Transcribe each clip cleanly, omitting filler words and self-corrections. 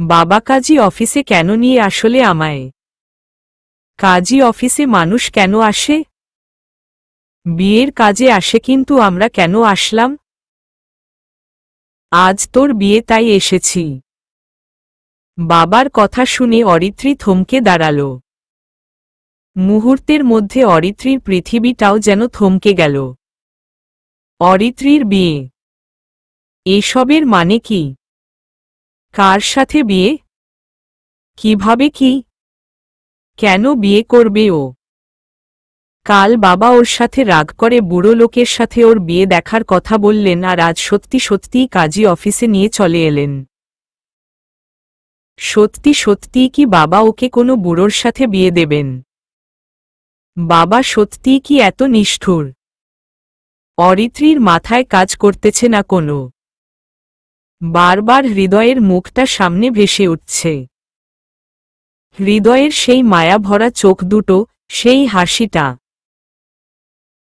বাবা কাজী অফিসে কেন নিয়ে আসলে আমায়? কাজী অফিসে মানুষ কেন আসে? বিয়ের কাজে আসে, কিন্তু আমরা কেন আসলাম? আজ তোর বিয়ে, তাই এসেছি। বাবার কথা শুনে অরিত্রী থমকে দাঁড়াল। মুহূর্তের মধ্যে অরিত্রীর পৃথিবীটাও যেন থমকে গেল। অরিত্রীর বিয়ে? এসবের মানে কি? কার সাথে বিয়ে? কিভাবে, কি কেন বিয়ে করবে ও? কাল বাবা ওর সাথে রাগ করে বুড়ো লোকের সাথে ওর বিয়ে দেখার কথা বললেন, আর আজ সত্যি সত্যিই কাজী অফিসে নিয়ে চলে এলেন। সত্যি সত্যিই কি বাবা ওকে কোনো বুড়োর সাথে বিয়ে দেবেন? বাবা সত্যিই কি এত নিষ্ঠুর? অরিত্রীর মাথায় কাজ করতেছে না কোনো। বারবার হৃদয়ের মুখটা সামনে ভেসে উঠছে। হৃদয়ের সেই মায়া ভরা চোখ দুটো, সেই হাসিটা,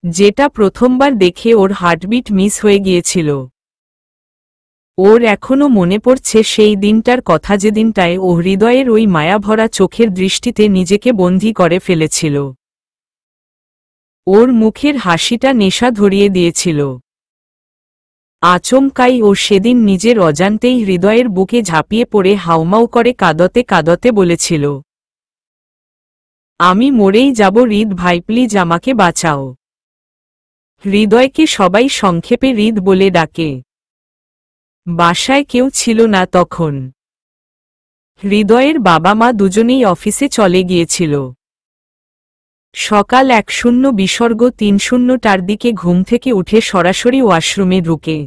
যেটা প্রথমবার দেখে ওর হার্টবিট মিস হয়ে গিয়েছিল। ওর এখনো মনে পড়ছে সেই দিনটার কথা, যেদিনটায় ও হৃদয়ের ওই মায়া ভরা চোখের দৃষ্টিতে নিজেকে বন্দী করে ফেলেছিল। ওর মুখের হাসিটা নেশা ধরিয়ে দিয়েছিল। আচমকাই ও সেদিন নিজের অজান্তেই হৃদয়ের বুকে ঝাঁপিয়ে পড়ে হাউমাউ করে কাঁদতে কাঁদতে বলেছিল, আমি মরেই যাব হৃদ ভাই, প্লিজ আমাকে বাঁচাও। হৃদয়কে সবাই সংক্ষেপে হৃদ বলে ডাকে। বাসায় কেউ ছিল না তখন। হৃদয়ের বাবা মা দুজনেই অফিসে চলে গিয়েছিল। সকাল 10:30টার দিকে ঘুম থেকে উঠে সরাসরি ওয়াশরুমে ঢুকে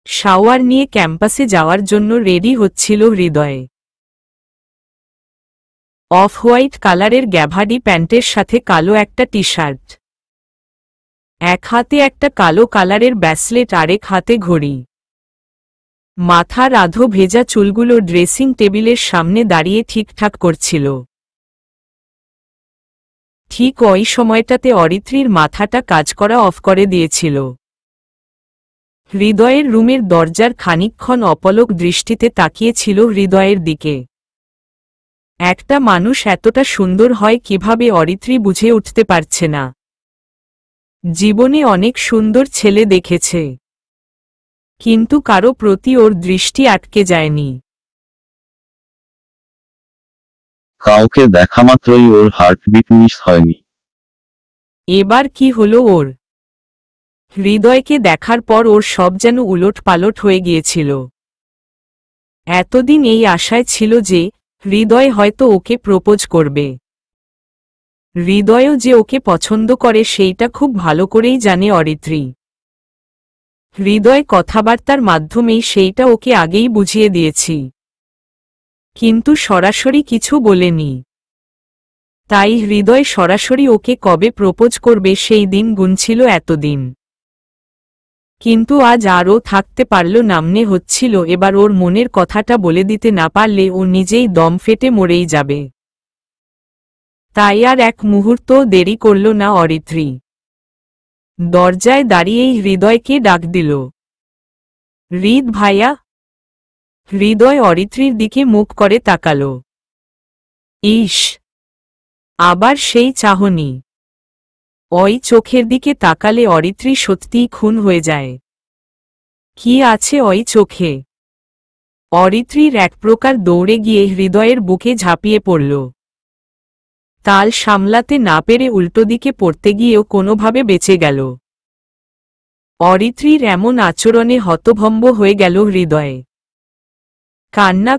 শাওয়ার নিয়ে ক্যাম্পাসে যাওয়ার জন্য রেডি হচ্ছিল হৃদয়। অফ হোয়াইট কালারের গ্যাভাডি প্যান্টের সাথে কালো একটা টি শার্ট, এক হাতে একটা কালো কালারের ব্যাসলেট, আরেক হাতে ঘড়ি। মাথার আধো ভেজা চুলগুলো ড্রেসিং টেবিলের সামনে দাঁড়িয়ে ঠিকঠাক করছিল। ঠিক ওই সময়টাতে অরিত্রীর মাথাটা কাজ করা অফ করে দিয়েছিল। হৃদয়ের রুমের দরজার খানিকক্ষণ অপলক দৃষ্টিতে তাকিয়েছিল হৃদয়ের দিকে। একটা মানুষ এতটা সুন্দর হয় কিভাবে অরিত্রী বুঝে উঠতে পারছে না। জীবনে অনেক সুন্দর ছেলে দেখেছে, কিন্তু কারো প্রতি ওর দৃষ্টি আটকে যায়নি। কাউকে দেখামাত্রই ওর হার্টবিট মিস হয়নি। এবার কি হলো ওর? হৃদয়কে দেখার পর ওর সব যেন উলট পালট হয়ে গিয়েছিল। এতদিন এই আশায় ছিল যে হৃদয় হয়তো ওকে প্রপোজ করবে। হৃদয়ও যে ওকে পছন্দ করে সেইটা খুব ভালো করেই জানে অরিত্রী। হৃদয় কথাবার্তার মাধ্যমেই সেইটা ওকে আগেই বুঝিয়ে দিয়েছি, কিন্তু সরাসরি কিছু বলেনি। তাই হৃদয় সরাসরি ওকে কবে প্রপোজ করবে সেই দিন গুনছিল এতদিন। কিন্তু আজ আরও থাকতে পারল না, মনে হচ্ছিল এবার ওর মনের কথাটা বলে দিতে না পারলে ও নিজেই দম ফেটে মরেই যাবে। তাই আর এক মুহূর্তও দেরি করল না অরিত্রী। দরজায় দাঁড়িয়েই হৃদয়কে ডাক দিল, হৃদ ভাইয়া। হৃদয় অরিত্রীর দিকে মুখ করে তাকাল। ইস, আবার সেই চাহনি। ওই চোখের দিকে তাকালে অরিত্রী সত্যিই খুন হয়ে যায়। কি আছে ওই চোখে? অরিত্রীর এক প্রকার দৌড়ে গিয়ে হৃদয়ের বুকে ঝাঁপিয়ে পড়ল। তাল সামলাতে না পেরে উল্টো দিকে পড়তে গিয়েও কোনোভাবে বেঁচে গেল। অরিত্রীর এমন আচরণে হতভম্ব হয়ে গেল হৃদয়ে। কান্না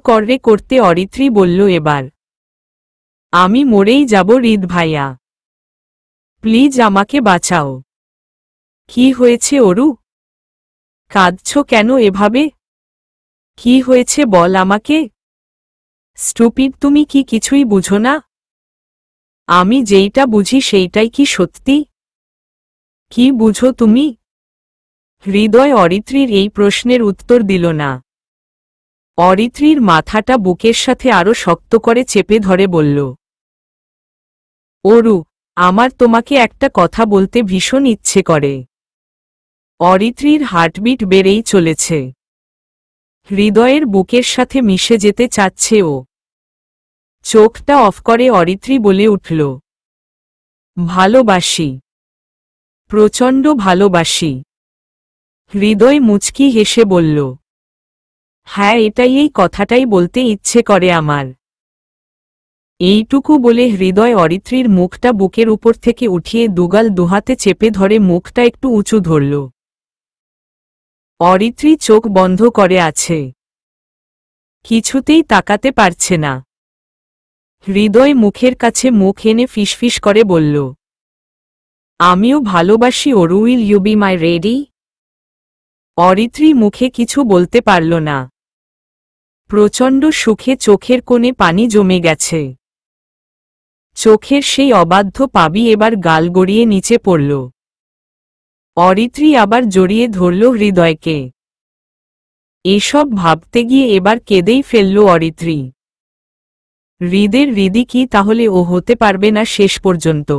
করতে অরিত্রী বলল, এবার আমি মরেই যাব হৃদ ভাইয়া, প্লিজ আমাকে বাঁচাও। কি হয়েছে অরু? কাঁদছ কেন এভাবে? কি হয়েছে বল আমাকে। স্টুপিড, তুমি কি কিছুই বুঝো না? আমি যেইটা বুঝি সেইটাই কি সত্যি? কি বুঝো তুমি? হৃদয় অরিত্রীর এই প্রশ্নের উত্তর দিল না। অরিত্রীর মাথাটা বুকের সাথে আরো শক্ত করে চেপে ধরে বলল, অরু, আমার তোমাকে একটা কথা বলতে ভীষণ ইচ্ছে করে। অরিত্রীর হার্টবিট বেড়েই চলেছে। হৃদয়ের বুকের সাথে মিশে যেতে চাচ্ছে ও। চোখটা অফ করে অরিত্রী বলে উঠল, ভালোবাসি, প্রচণ্ড ভালোবাসি। হৃদয় মুচকি হেসে বলল, হ্যাঁ, এটাই, এই কথাটাই বলতে ইচ্ছে করে আমার। এইটুকু বলে হৃদয় অরিত্রীর মুখটা বুকের উপর থেকে উঠিয়ে দুগাল দুহাতে চেপে ধরে মুখটা একটু উঁচু ধরল। অরিত্রী চোখ বন্ধ করে আছে, কিছুতেই তাকাতে পারছে না। হৃদয় মুখের কাছে মুখ এনে ফিসফিস করে বলল, আমিও ভালোবাসি ওর। Will you be my ready? Aritri মুখে কিছু বলতে পারল না। প্রচণ্ড সুখে চোখের কোণে পানি জমে গেছে। চোখের সেই অবাধ্য পাবি এবার গাল গড়িয়ে নিচে পড়ল। অরিত্রী আবার জড়িয়ে ধরল হৃদয়কে। এসব ভাবতে গিয়ে এবার কেঁদেই ফেলল অরিত্রী। হৃদের হৃদি কি তাহলে ও হতে পারবে না শেষ পর্যন্ত?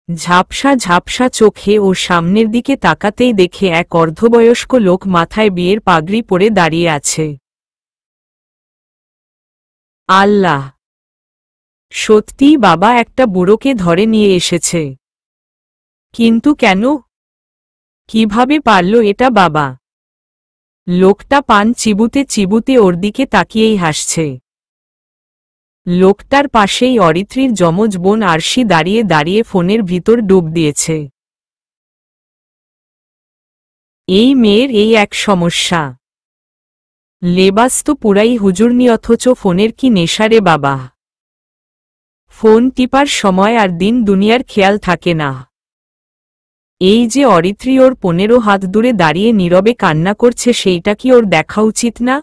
ঝাপসা ঝাপসা চোখে ও সামনের দিকে তাকাতেই দেখে এক অর্ধবয়স্ক লোক মাথায় বিয়ের পাগড়ি পরে দাঁড়িয়ে আছে। আল্লাহ! সত্যিই বাবা একটা বুড়োকে ধরে নিয়ে এসেছে। কিন্তু কেন? কিভাবে পারল এটা বাবা? লোকটা পান চিবুতে চিবুতে ওর দিকে তাকিয়েই হাসছে। লোকটার পাশেই অরিত্রীর যমজ বোন আরশি দাঁড়িয়ে দাঁড়িয়ে ফোনের ভিতর ডুব দিয়েছে। এই মেয়ের এই এক সমস্যা, লেবাস তো পুরাই হুজুরনি, অথচ ফোনের কি নেশা রে বাবা! ফোন টিপার সময় আর দিন দুনিয়ার খেয়াল থাকে না। এই যে অরিত্রী ওর 15 হাত দূরে দাঁড়িয়ে নীরবে কান্না করছে, সেইটা কি ওর দেখা উচিত না?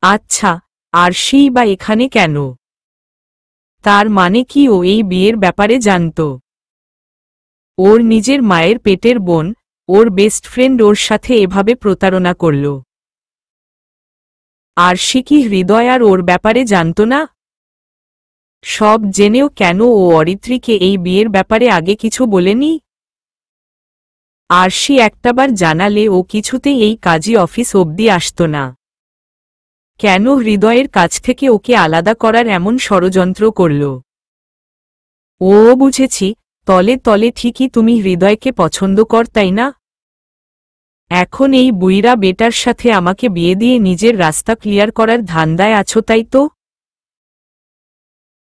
আচ্ছা, আরশিই বা এখানে কেন? তার মানে কি ও এই বিয়ের ব্যাপারে জানত? ওর নিজের মায়ের পেটের বোন, ওর বেস্ট ফ্রেন্ড ওর সাথে এভাবে প্রতারণা করল। আরশি কি হৃদয় আর ওর ব্যাপারে জানত না? সব জেনেও কেন ও অরিত্রীকে এই বিয়ের ব্যাপারে আগে কিছু বলেনি? আরশি একটাবার জানালে ও কিছুতেই এই কাজী অফিস অবধি আসত না। কেন হৃদয়ের কাছ থেকে ওকে আলাদা করার এমন ষড়যন্ত্র করল? ও বুঝেছি, তলে তলে ঠিকই তুমি হৃদয়কে পছন্দ কর, তাই না? এখন এই বুইরা বেটার সাথে আমাকে বিয়ে দিয়ে নিজের রাস্তা ক্লিয়ার করার ধান্দায় আছো, তাই তো?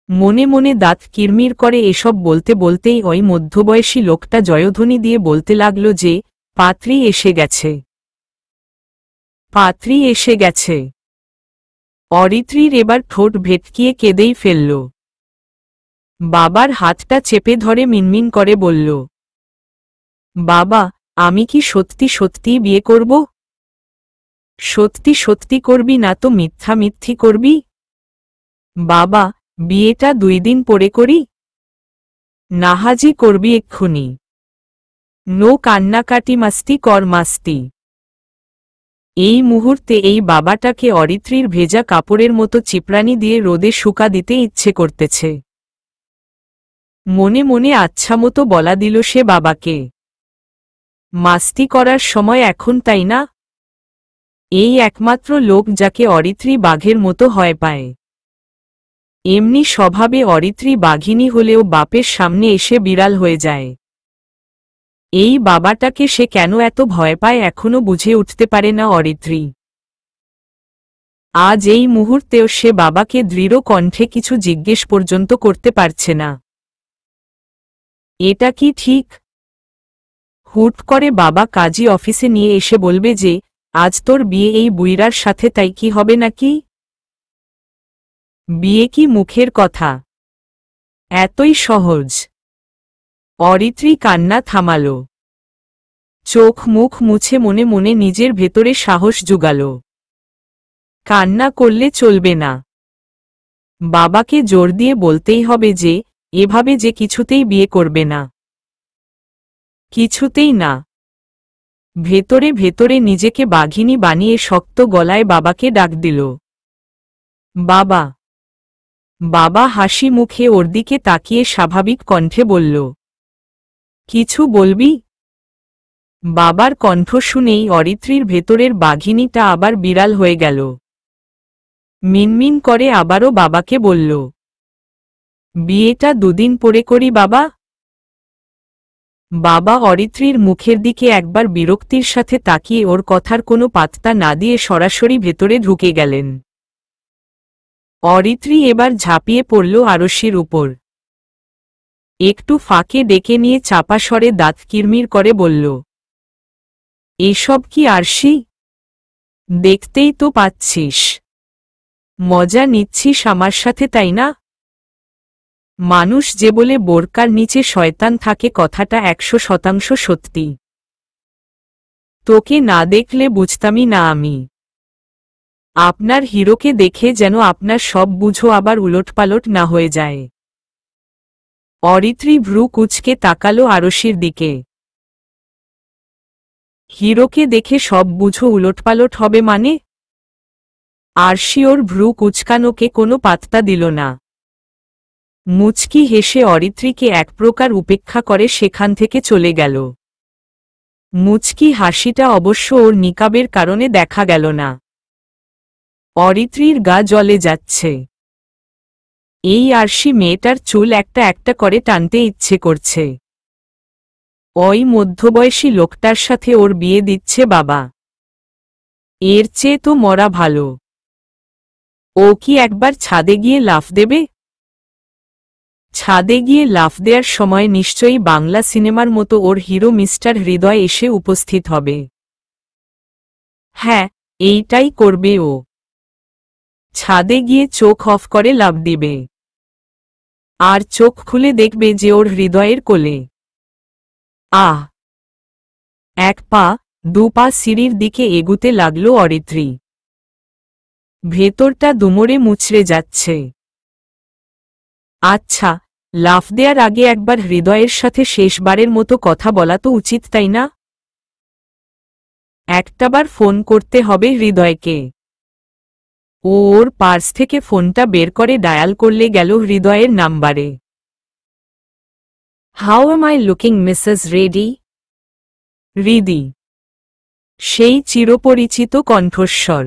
মনে মনে দাঁত কিরমির করে এসব বলতে বলতেই ওই মধ্যবয়সী লোকটা জয়ধ্বনি দিয়ে বলতে লাগল যে, পাত্রী এসে গেছে, পাত্রী এসে গেছে। অরিত্রীর এবার ঠোঁট ভেটকিয়ে কেঁদেই ফেলল। বাবার হাতটা চেপে ধরে মিনমিন করে বলল, বাবা, আমি কি সত্যি সত্যিই বিয়ে করব? সত্যি সত্যি করবি না তো মিথ্যা মিথ্যি করবি? বাবা, বিয়েটা 2 দিন পরে করি? নাহাজি করবি এক্ষুনি? নো কান্নাকাটি, মাস্তি কর মাস্তি। এই মুহূর্তে এই বাবাটাকে অরিত্রীর ভেজা কাপড়ের মতো চিপরানি দিয়ে রোদে শুকা দিতে ইচ্ছে করতেছে। মনে মনে আচ্ছা মতো বলা দিল সে বাবাকে, মাস্তি করার সময় এখন, তাই না? এই একমাত্র লোক যাকে অরিত্রী বাঘের মতো হয় পায়। এমনি স্বভাবে অরিত্রী বাঘিনী হলেও বাপের সামনে এসে বিড়াল হয়ে যায়। এই বাবাটাকে সে কেন এত ভয় পায় এখনো বুঝে উঠতে পারে না অরিত্রী। আজ এই মুহূর্তেও সে বাবাকে দৃঢ় কণ্ঠে কিছু জিজ্ঞেস পর্যন্ত করতে পারছে না। এটা কি ঠিক? হুট করে বাবা কাজী অফিসে নিয়ে এসে বলবে যে, আজ তোর বিয়ে এই বুইরার সাথে, তাই কি হবে নাকি? বিয়ে কি মুখের কথা? এতই সহজ? অরিত্রী কান্না থামাল। চোখ মুখ মুছে মনে মনে নিজের ভেতরে সাহস জুগাল। কান্না করলে চলবে না। বাবাকে জোর দিয়ে বলতেই হবে যে, এভাবে যে কিছুতেই বিয়ে করবে না, কিছুতেই না। ভেতরে ভেতরে নিজেকে বাঘিনী বানিয়ে শক্ত গলায় বাবাকে ডাক দিল, বাবা। বাবা হাসি মুখে ওর দিকে তাকিয়ে স্বাভাবিক কণ্ঠে বলল, কিছু বলবি? বাবার কণ্ঠ শুনেই অরিত্রীর ভেতরের বাঘিনীটা আবার বিড়াল হয়ে গেল। মিনমিন করে আবারও বাবাকে বলল, বিয়েটা দুদিন পরে করি বাবা। বাবা অরিত্রীর মুখের দিকে একবার বিরক্তির সাথে তাকিয়ে ওর কথার কোনো পাত্তা না দিয়ে সরাসরি ভেতরে ঢুকে গেলেন। অরিত্রী এবার ঝাঁপিয়ে পড়ল আরশির উপর। একটু ফাঁকে ডেকে নিয়ে চাপা স্বরে দাঁত কিরমির করে বলল, এসব কি আরশি? দেখতেই তো পাচ্ছিস মজা নিচ্ছিস আমার সাথে, তাই না? মানুষ যে বলে বোরকার নিচে শয়তান থাকে কথাটা 100% সত্যি। তোকে না দেখলে বুঝতামই না আমি। আপনার হিরোকে দেখে যেন আপনার সব বুঝো আবার উলটপালট না হয়ে যায়। অরিত্রী ভ্রু কুঁচকে তাকালো আরশির দিকে। হিরোকে দেখে সব বুঝো উলটপালট হবে মানে? আরশি ওর ভ্রু কুঁচকানোকে কোনো পাত্তা দিল না। মুচকি হেসে অরিত্রীকে এক প্রকার উপেক্ষা করে সেখান থেকে চলে গেল। মুচকি হাসিটা অবশ্য ওর নিকাবের কারণে দেখা গেল না। অরিত্রীর গা জ্বলে যাচ্ছে। এই আরশি মেয়েটার চুল একটা একটা করে টানতে ইচ্ছে করছে। ওই মধ্যবয়সী লোকটার সাথে ওর বিয়ে দিচ্ছে বাবা। এর চেয়ে তো মরা ভালো। ও কি একবার ছাদে গিয়ে লাফ দেবে? ছাদে গিয়ে লাফ দেওয়ার সময় নিশ্চয়ই বাংলা সিনেমার মতো ওর হিরো মিস্টার হৃদয় এসে উপস্থিত হবে। হ্যাঁ, এইটাই করবে ও। ছাদে গিয়ে চোখ অফ করে লাফ দিবে। আর চোখ খুলে দেখবে যে ওর হৃদয়ের কোলে। আহ! এক পা, দু পা সিঁড়ির দিকে এগুতে লাগল অরিত্রী। ভেতরটা দুমড়ে মুচড়ে যাচ্ছে। আচ্ছা, লাফ দেয়ার আগে একবার হৃদয়ের সাথে শেষবারের মতো কথা বলা তো উচিত, তাই না? একটাবার ফোন করতে হবে হৃদয়কে। ও ওর পার্স থেকে ফোনটা বের করে ডায়াল করলে গেল হৃদয়ের নাম্বারে। How am I looking Mrs ready? Hridi. সেই চিরপরিচিত কণ্ঠস্বর।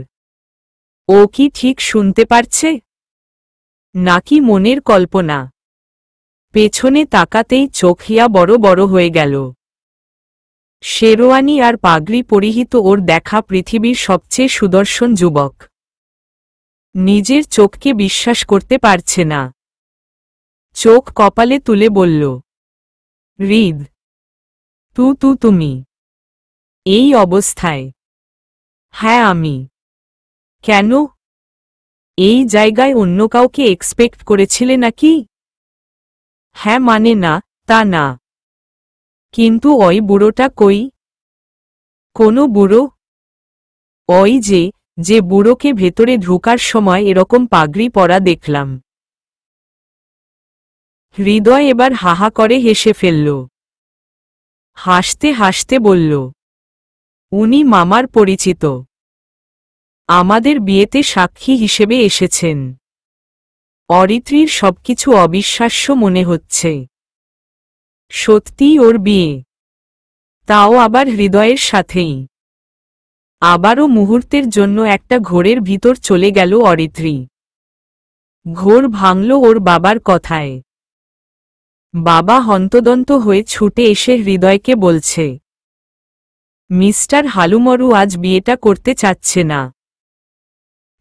ও কি ঠিক শুনতে পারছে? নাকি মনের কল্পনা? পেছনে তাকাতেই চোখ হিয়া বড় বড় হয়ে গেল। শেরওয়ানি আর পাগড়ি পরিহিত ওর দেখা পৃথিবীর সবচেয়ে সুদর্শন যুবক। নিজের চোখকে বিশ্বাস করতে পারছে না। চোখ কপালে তুলে বলল, হৃদ, তুমি এই অবস্থায়? হ্যাঁ আমি। কেন? এই জায়গায় অন্য কাউকে এক্সপেক্ট করেছিলে নাকি? হ্যাঁ মানে না, তা না। কিন্তু ওই বুড়োটা কই? কোনো বুড়ো? ওই যে বুড়োকে ভেতরে ঢোকার সময় এরকম পাগড়ি পরা দেখলাম। হৃদয় এবার হাহা করে হেসে ফেলল। হাসতে হাসতে বলল, উনি মামার পরিচিত। আমাদের বিয়েতে সাক্ষী হিসেবে এসেছেন। অরিত্রীর সবকিছু অবিশ্বাস্য মনে হচ্ছে। সত্যিই ওর বিয়ে, তাও আবার হৃদয়ের সাথেই। আবারও মুহূর্তের জন্য একটা ঘোরের ভিতর চলে গেল অরিত্রী। ঘোর ভাঙল ওর বাবার কথায়। বাবা হন্তদন্ত হয়ে ছুটে এসে হৃদয়কে বলছে, মিস্টার হালুমরু আজ বিয়েটা করতে চাচ্ছে না।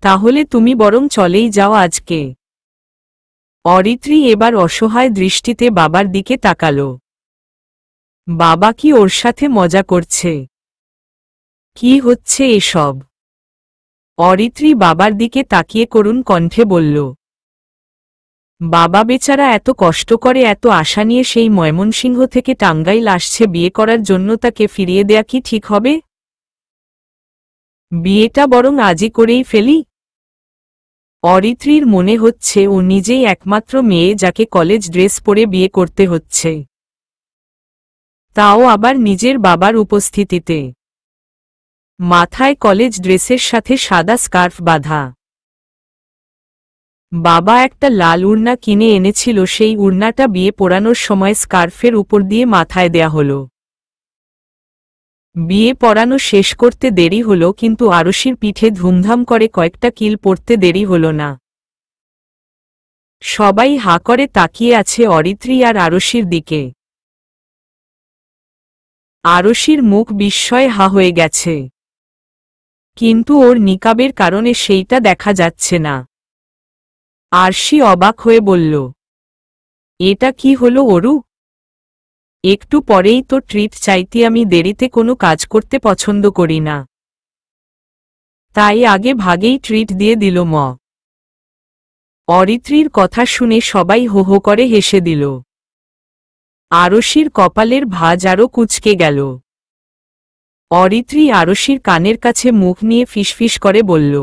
তাহলে তুমি বরং চলেই যাও আজকে। অরিত্রী এবার অসহায় দৃষ্টিতে বাবার দিকে তাকাল। বাবা কি ওর সাথে মজা করছে? কি হচ্ছে এসব? অরিত্রী বাবার দিকে তাকিয়ে করুণ কণ্ঠে বলল, বাবা বেচারা এত কষ্ট করে এত আশা নিয়ে সেই ময়মনসিংহ থেকে টাঙ্গাইল আসছে বিয়ে করার জন্য, তাকে ফিরিয়ে দেয়া কি ঠিক হবে? বিয়েটা বরং আজই করেই ফেলি। অরিত্রীর মনে হচ্ছে ও নিজেই একমাত্র মেয়ে যাকে কলেজ ড্রেস পরে বিয়ে করতে হচ্ছে, তাও আবার নিজের বাবার উপস্থিতিতে। মাথায় কলেজ ড্রেসের সাথে সাদা স্কার্ফ বাঁধা। বাবা একটা লাল উড়না কিনে এনেছিল, সেই উড়নাটা বিয়ে পরানোর সময় স্কার্ফের উপর দিয়ে মাথায় দেয়া হলো। বিয়ে পড়ানো শেষ করতে দেরি হলো, কিন্তু আরশির পিঠে ধুমধাম করে কয়েকটা কিল পড়তে দেরি হলো না। সবাই হাঁ করে তাকিয়ে আছে অরিত্রী আর আরশির দিকে। আরশির মুখ বিস্ময়ে হা হয়ে গেছে, কিন্তু ওর নিকাবের কারণে সেইটা দেখা যাচ্ছে না। আরশি অবাক হয়ে বলল, এটা কি হলো অরু? একটু পরেই তো ট্রিট চাইতে, আমি দেরিতে কোনো কাজ করতে পছন্দ করি না, তাই আগে ভাগেই ট্রিট দিয়ে দিল ম। অরিত্রীর কথা শুনে সবাই হো হো করে হেসে দিল। আরশির কপালের ভাঁজ আরও কুঁচকে গেল। অরিত্রী আরশির কানের কাছে মুখ নিয়ে ফিসফিস করে বলল,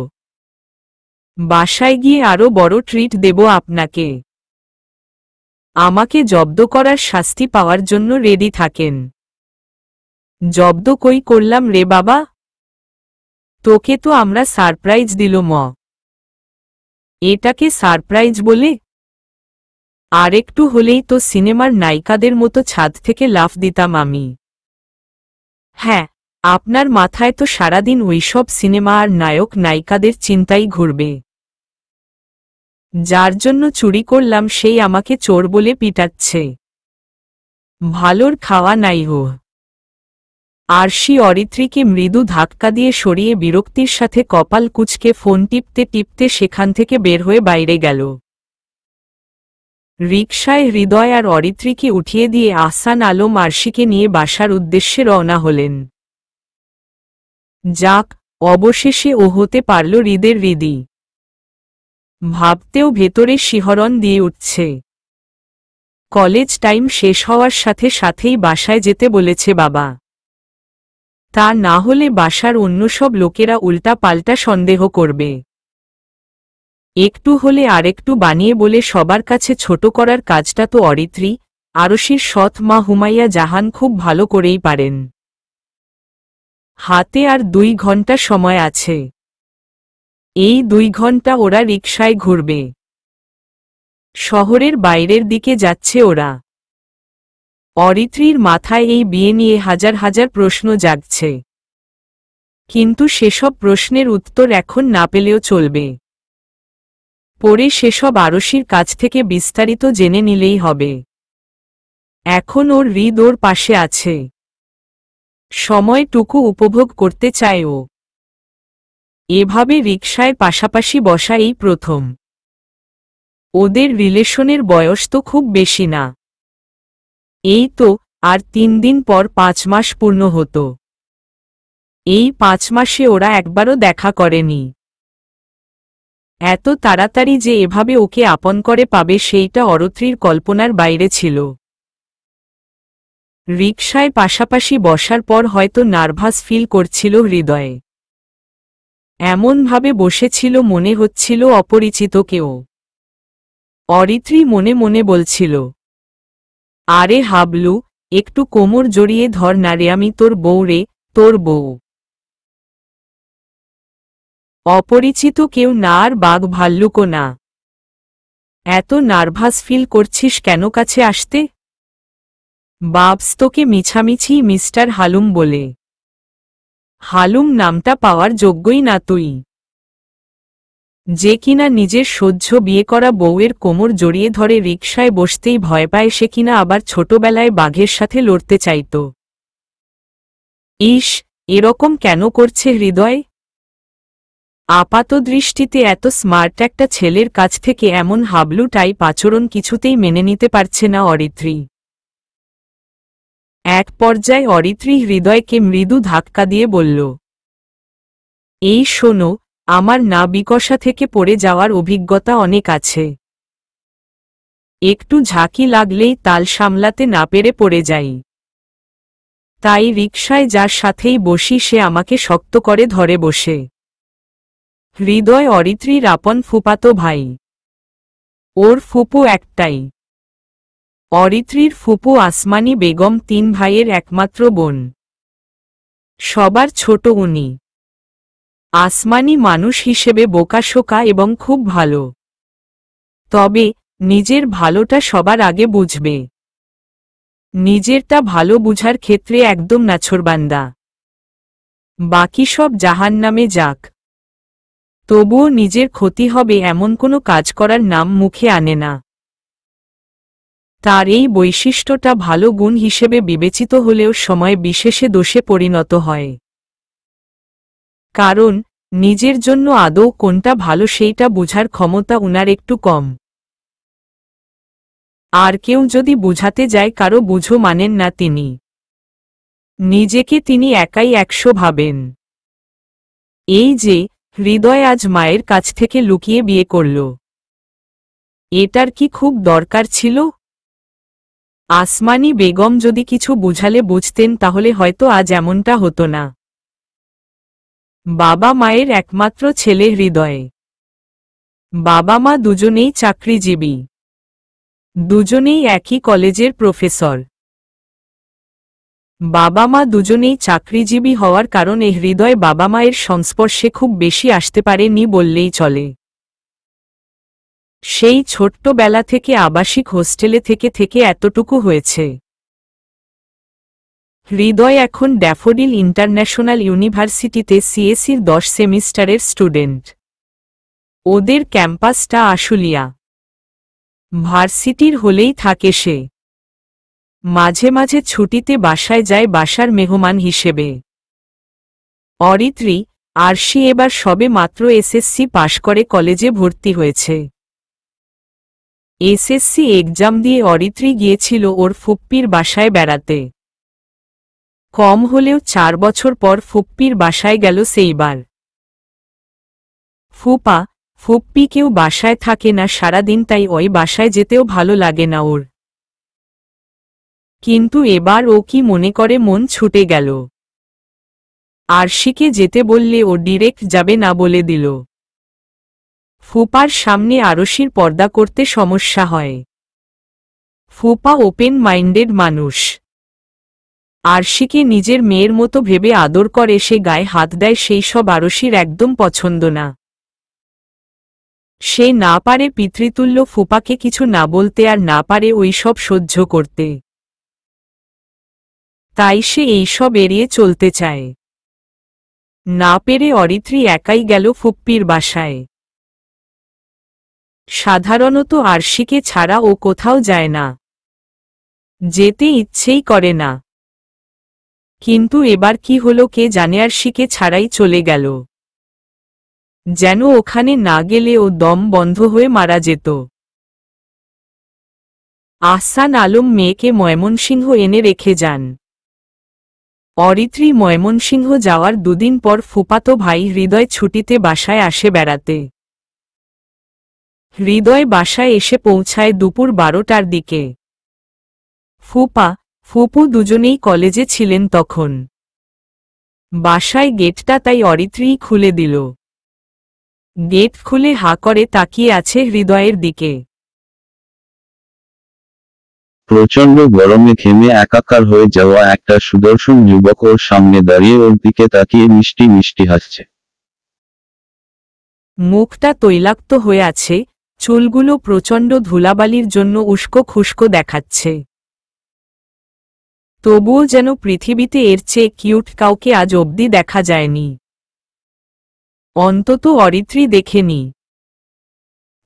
বাসায় গিয়ে আরও বড় ট্রিট দেব আপনাকে। আমাকে জব্দ করার শাস্তি পাওয়ার জন্য রেডি থাকেন। জব্দ কই করলাম রে বাবা? তোকে তো আমরা সারপ্রাইজ দিল ম। এটাকে সারপ্রাইজ বলে? আরেকটু হলেই তো সিনেমার নায়িকাদের মতো ছাদ থেকে লাফ দিতাম আমি। হ্যাঁ, আপনার মাথায় তো সারাদিন ওইসব সিনেমা আর নায়ক নায়িকাদের চিন্তাই ঘুরবে। যার জন্য চুরি করলাম সেই আমাকে চোর বলে পিটাচ্ছে। ভালোর খাওয়া নাই হো। আরশি অরিত্রীকে মৃদু ধাক্কা দিয়ে সরিয়ে বিরক্তির সাথে কপাল কুঁচকে ফোন টিপতে টিপতে সেখান থেকে বের হয়ে বাইরে গেল। রিকশায় হৃদয় আর অরিত্রীকে উঠিয়ে দিয়ে আহসান আলম আরশিকে নিয়ে বাসার উদ্দেশ্যে রওনা হলেন। যাক, অবশেষে ও হতে পারল হৃদের হৃদি। ভাবতেও ভেতরে শিহরণ দিয়ে উঠছে। কলেজ টাইম শেষ হওয়ার সাথে সাথেই বাসায় যেতে বলেছে বাবা। তা না হলে বাসার অন্য সব লোকেরা উল্টা পাল্টা সন্দেহ করবে। একটু হলে আরেকটু বানিয়ে বলে সবার কাছে ছোট করার কাজটা তো অরিত্রী, আরশির সৎ মা হুমাইয়া জাহান খুব ভালো করেই পারেন। হাতে আর 2 ঘন্টা সময় আছে। এই 2 ঘন্টা ওরা রিকশায় ঘুরবে। শহরের বাইরের দিকে যাচ্ছে ওরা। অরিত্রীর মাথায় এই বিয়ে নিয়ে হাজার হাজার প্রশ্ন জাগছে, কিন্তু সেসব প্রশ্নের উত্তর এখন না পেলেও চলবে। পরে সেসব আরশির কাছ থেকে বিস্তারিত জেনে নিলেই হবে। এখন ওর হৃদ ওর পাশে আছে। সময়টুকু উপভোগ করতে চায় ও। এভাবে রিকশায় পাশাপাশি বসা এই প্রথম। ওদের রিলেশনের বয়স তো খুব বেশি না। এই তো আর 3 দিন পর 5 মাস পূর্ণ হতো। এই 5 মাসে ওরা একবারও দেখা করেনি। এত তাড়াতাড়ি যে এভাবে ওকে আপন করে পাবে সেইটা অরিত্রীর কল্পনার বাইরে ছিল। রিকশায় পাশাপাশি বসার পর হয়তো নার্ভাস ফিল করছিল হৃদয়ে। এমনভাবে বসেছিল মনে হচ্ছিল অপরিচিত কেউ। অরিত্রী মনে মনে বলছিল, আরে হাবলু, একটু কোমর জড়িয়ে ধর না রে, আমি তোর বউ রে, তোর বউ। অপরিচিত কেউ না, আর বাঘ ভাল্লুকও না। এত নার্ভাস ফিল করছিস কেন কাছে আসতে? বাবস তোকে মিছামিছি মিস্টার হালুম বলে। হালুম নামটা পাওয়ার যোগ্যই না তুই, যে কিনা নিজের সহ্য বিয়ে করা বউয়ের কোমর জড়িয়ে ধরে রিকশায় বসতেই ভয় পায়, সে কিনা আবার ছোটবেলায় বাঘের সাথে লড়তে চাইত। ইস, এরকম কেন করছে হৃদয়? আপাতদৃষ্টিতে এত স্মার্ট একটা ছেলের কাছ থেকে এমন হাবলু টাইপ আচরণ কিছুতেই মেনে নিতে পারছে না অরিত্রী। এক পর্যায়ে অরিত্রী হৃদয়কে মৃদু ধাক্কা দিয়ে বলল, এই শোনো, আমার না বিকশা থেকে পড়ে যাওয়ার অভিজ্ঞতা অনেক আছে। একটু ঝাঁকি লাগলেই তাল সামলাতে না পেরে পড়ে যাই। তাই রিকশায় যার সাথেই বসি সে আমাকে শক্ত করে ধরে বসে। হৃদয় অরিত্রীর আপন ফুপাতো ভাই। ওর ফুপু একটাই। অরিত্রীর ফুপু আসমানি বেগম 3 ভাইয়ের একমাত্র বোন। সবার ছোট উনি। আসমানি মানুষ হিসেবে বোকাশোকা এবং খুব ভালো। তবে নিজের ভালোটা সবার আগে বুঝবে। নিজেরটা ভালো বুঝার ক্ষেত্রে একদম নাছোড়বান্দা। বাকি সব জাহান্নামে যাক। তবুও নিজের ক্ষতি হবে এমন কোনো কাজ করার নাম মুখে আনে না। তার এই বৈশিষ্ট্যটা ভালো গুণ হিসেবে বিবেচিত হলেও সময় বিশেষে দোষে পরিণত হয়। কারণ নিজের জন্য আদৌ কোনটা ভালো সেইটা বোঝার ক্ষমতা উনার একটু কম। আর কেউ যদি বুঝাতে যায় কারো বুঝো মানেন না তিনি। নিজেকে তিনি একাই 100 ভাবেন। এই যে হৃদয় আজ মায়ের কাছ থেকে লুকিয়ে বিয়ে করল, এটার কি খুব দরকার ছিল? আসমানি বেগম যদি কিছু বুঝালে বুঝতেন তাহলে হয়তো আজ এমনটা হতো না। বাবা মায়ের একমাত্র ছেলে হৃদয়। বাবা মা দুজনেই চাকরিজীবী, দুজনেই একই কলেজের প্রফেসর। বাবা মা দুজনেই চাকরিজীবী হওয়ার কারণে হৃদয় বাবা মায়ের সংস্পর্শে খুব বেশি আসতে পারেনি বললেই চলে। সেই ছোট্টবেলা থেকে আবাসিক হোস্টেলে থেকে থেকে এতটুকু হয়েছে। হৃদয় এখন ড্যাফোডিল ইন্টারন্যাশনাল ইউনিভার্সিটিতে সিএসির 10 সেমিস্টারের স্টুডেন্ট। ওদের ক্যাম্পাসটা আশুলিয়া ভার্সিটির হলেই থাকে সে। মাঝে মাঝে ছুটিতে বাসায় যায় বাসার মেহমান হিসেবে। অরিত্রী আরশি এবার সবে মাত্র এসএসসি পাশ করে কলেজে ভর্তি হয়েছে। এসএসসি এক্সাম দিয়ে অরিত্রী গিয়েছিল ওর ফুপ্পির বাসায় বেড়াতে। কম হলেও 4 বছর পর ফুপ্পির বাসায় গেল সেইবার। ফুপ্পি কেউ বাসায় থাকে না সারাদিন, তাই ওই বাসায় যেতেও ভালো লাগে না ওর। কিন্তু এবার ও কি মনে করে মন ছুটে গেল। আরশিকে যেতে বললে ও ডিরেক্ট যাবে না বলে দিল। ফুপার সামনে আরশির পর্দা করতে সমস্যা হয়। ফুপা ওপেন মাইন্ডেড মানুষ। আরশিকে নিজের মেয়ের মতো ভেবে আদর করে, সে গায়ে হাত দেয়, সেই সব আরশির একদম পছন্দ না। সে না পারে পিতৃতুল্য ফুপাকে কিছু না বলতে, আর না পারে ওই সব সহ্য করতে। তাই সে এইসব এড়িয়ে চলতে চায়। না পেরে অরিত্রী একাই গেল ফুপ্পির বাসায়। সাধারণত আরশিকে ছাড়া ও কোথাও যায় না, যেতে ইচ্ছেই করে না। কিন্তু এবার কি হলো কে জানে, আরশিকে ছাড়াই চলে গেল। যেন ওখানে না গেলে ও দম বন্ধ হয়ে মারা যেত। আহসান আলম মেয়েকে ময়মনসিংহ এনে রেখে যান। অরিত্রী ময়মনসিংহ যাওয়ার দুদিন পর ফুপাতো ভাই হৃদয় ছুটিতে বাসায় আসে বেড়াতে। হৃদয় বাসায় এসে পৌঁছায় দুপুর 12টার দিকে। ফুপু দুজনেই কলেজে ছিলেন তখন। বাসায় গেটটা তাই অরিত্রীই খুলে দিল। গেট খুলে হা করে তাকিয়ে আছে হৃদয়ের দিকে। প্রচণ্ড গরমে ঘেমে একাকার হয়ে যাওয়া একটা সুদর্শন যুবক ওর সামনে দাঁড়িয়ে ওর দিকে তাকিয়ে মিষ্টি মিষ্টি হাসছে। মুখটা তৈলাক্ত হয়ে আছে, চুলগুলো প্রচণ্ড ধুলাবালির জন্য উস্কো খুস্কো দেখাচ্ছে। তবুও যেন পৃথিবীতে এর চেয়ে কিউট কাউকে আজ অবধি দেখা যায়নি। অন্তত অরিত্রী দেখেনি।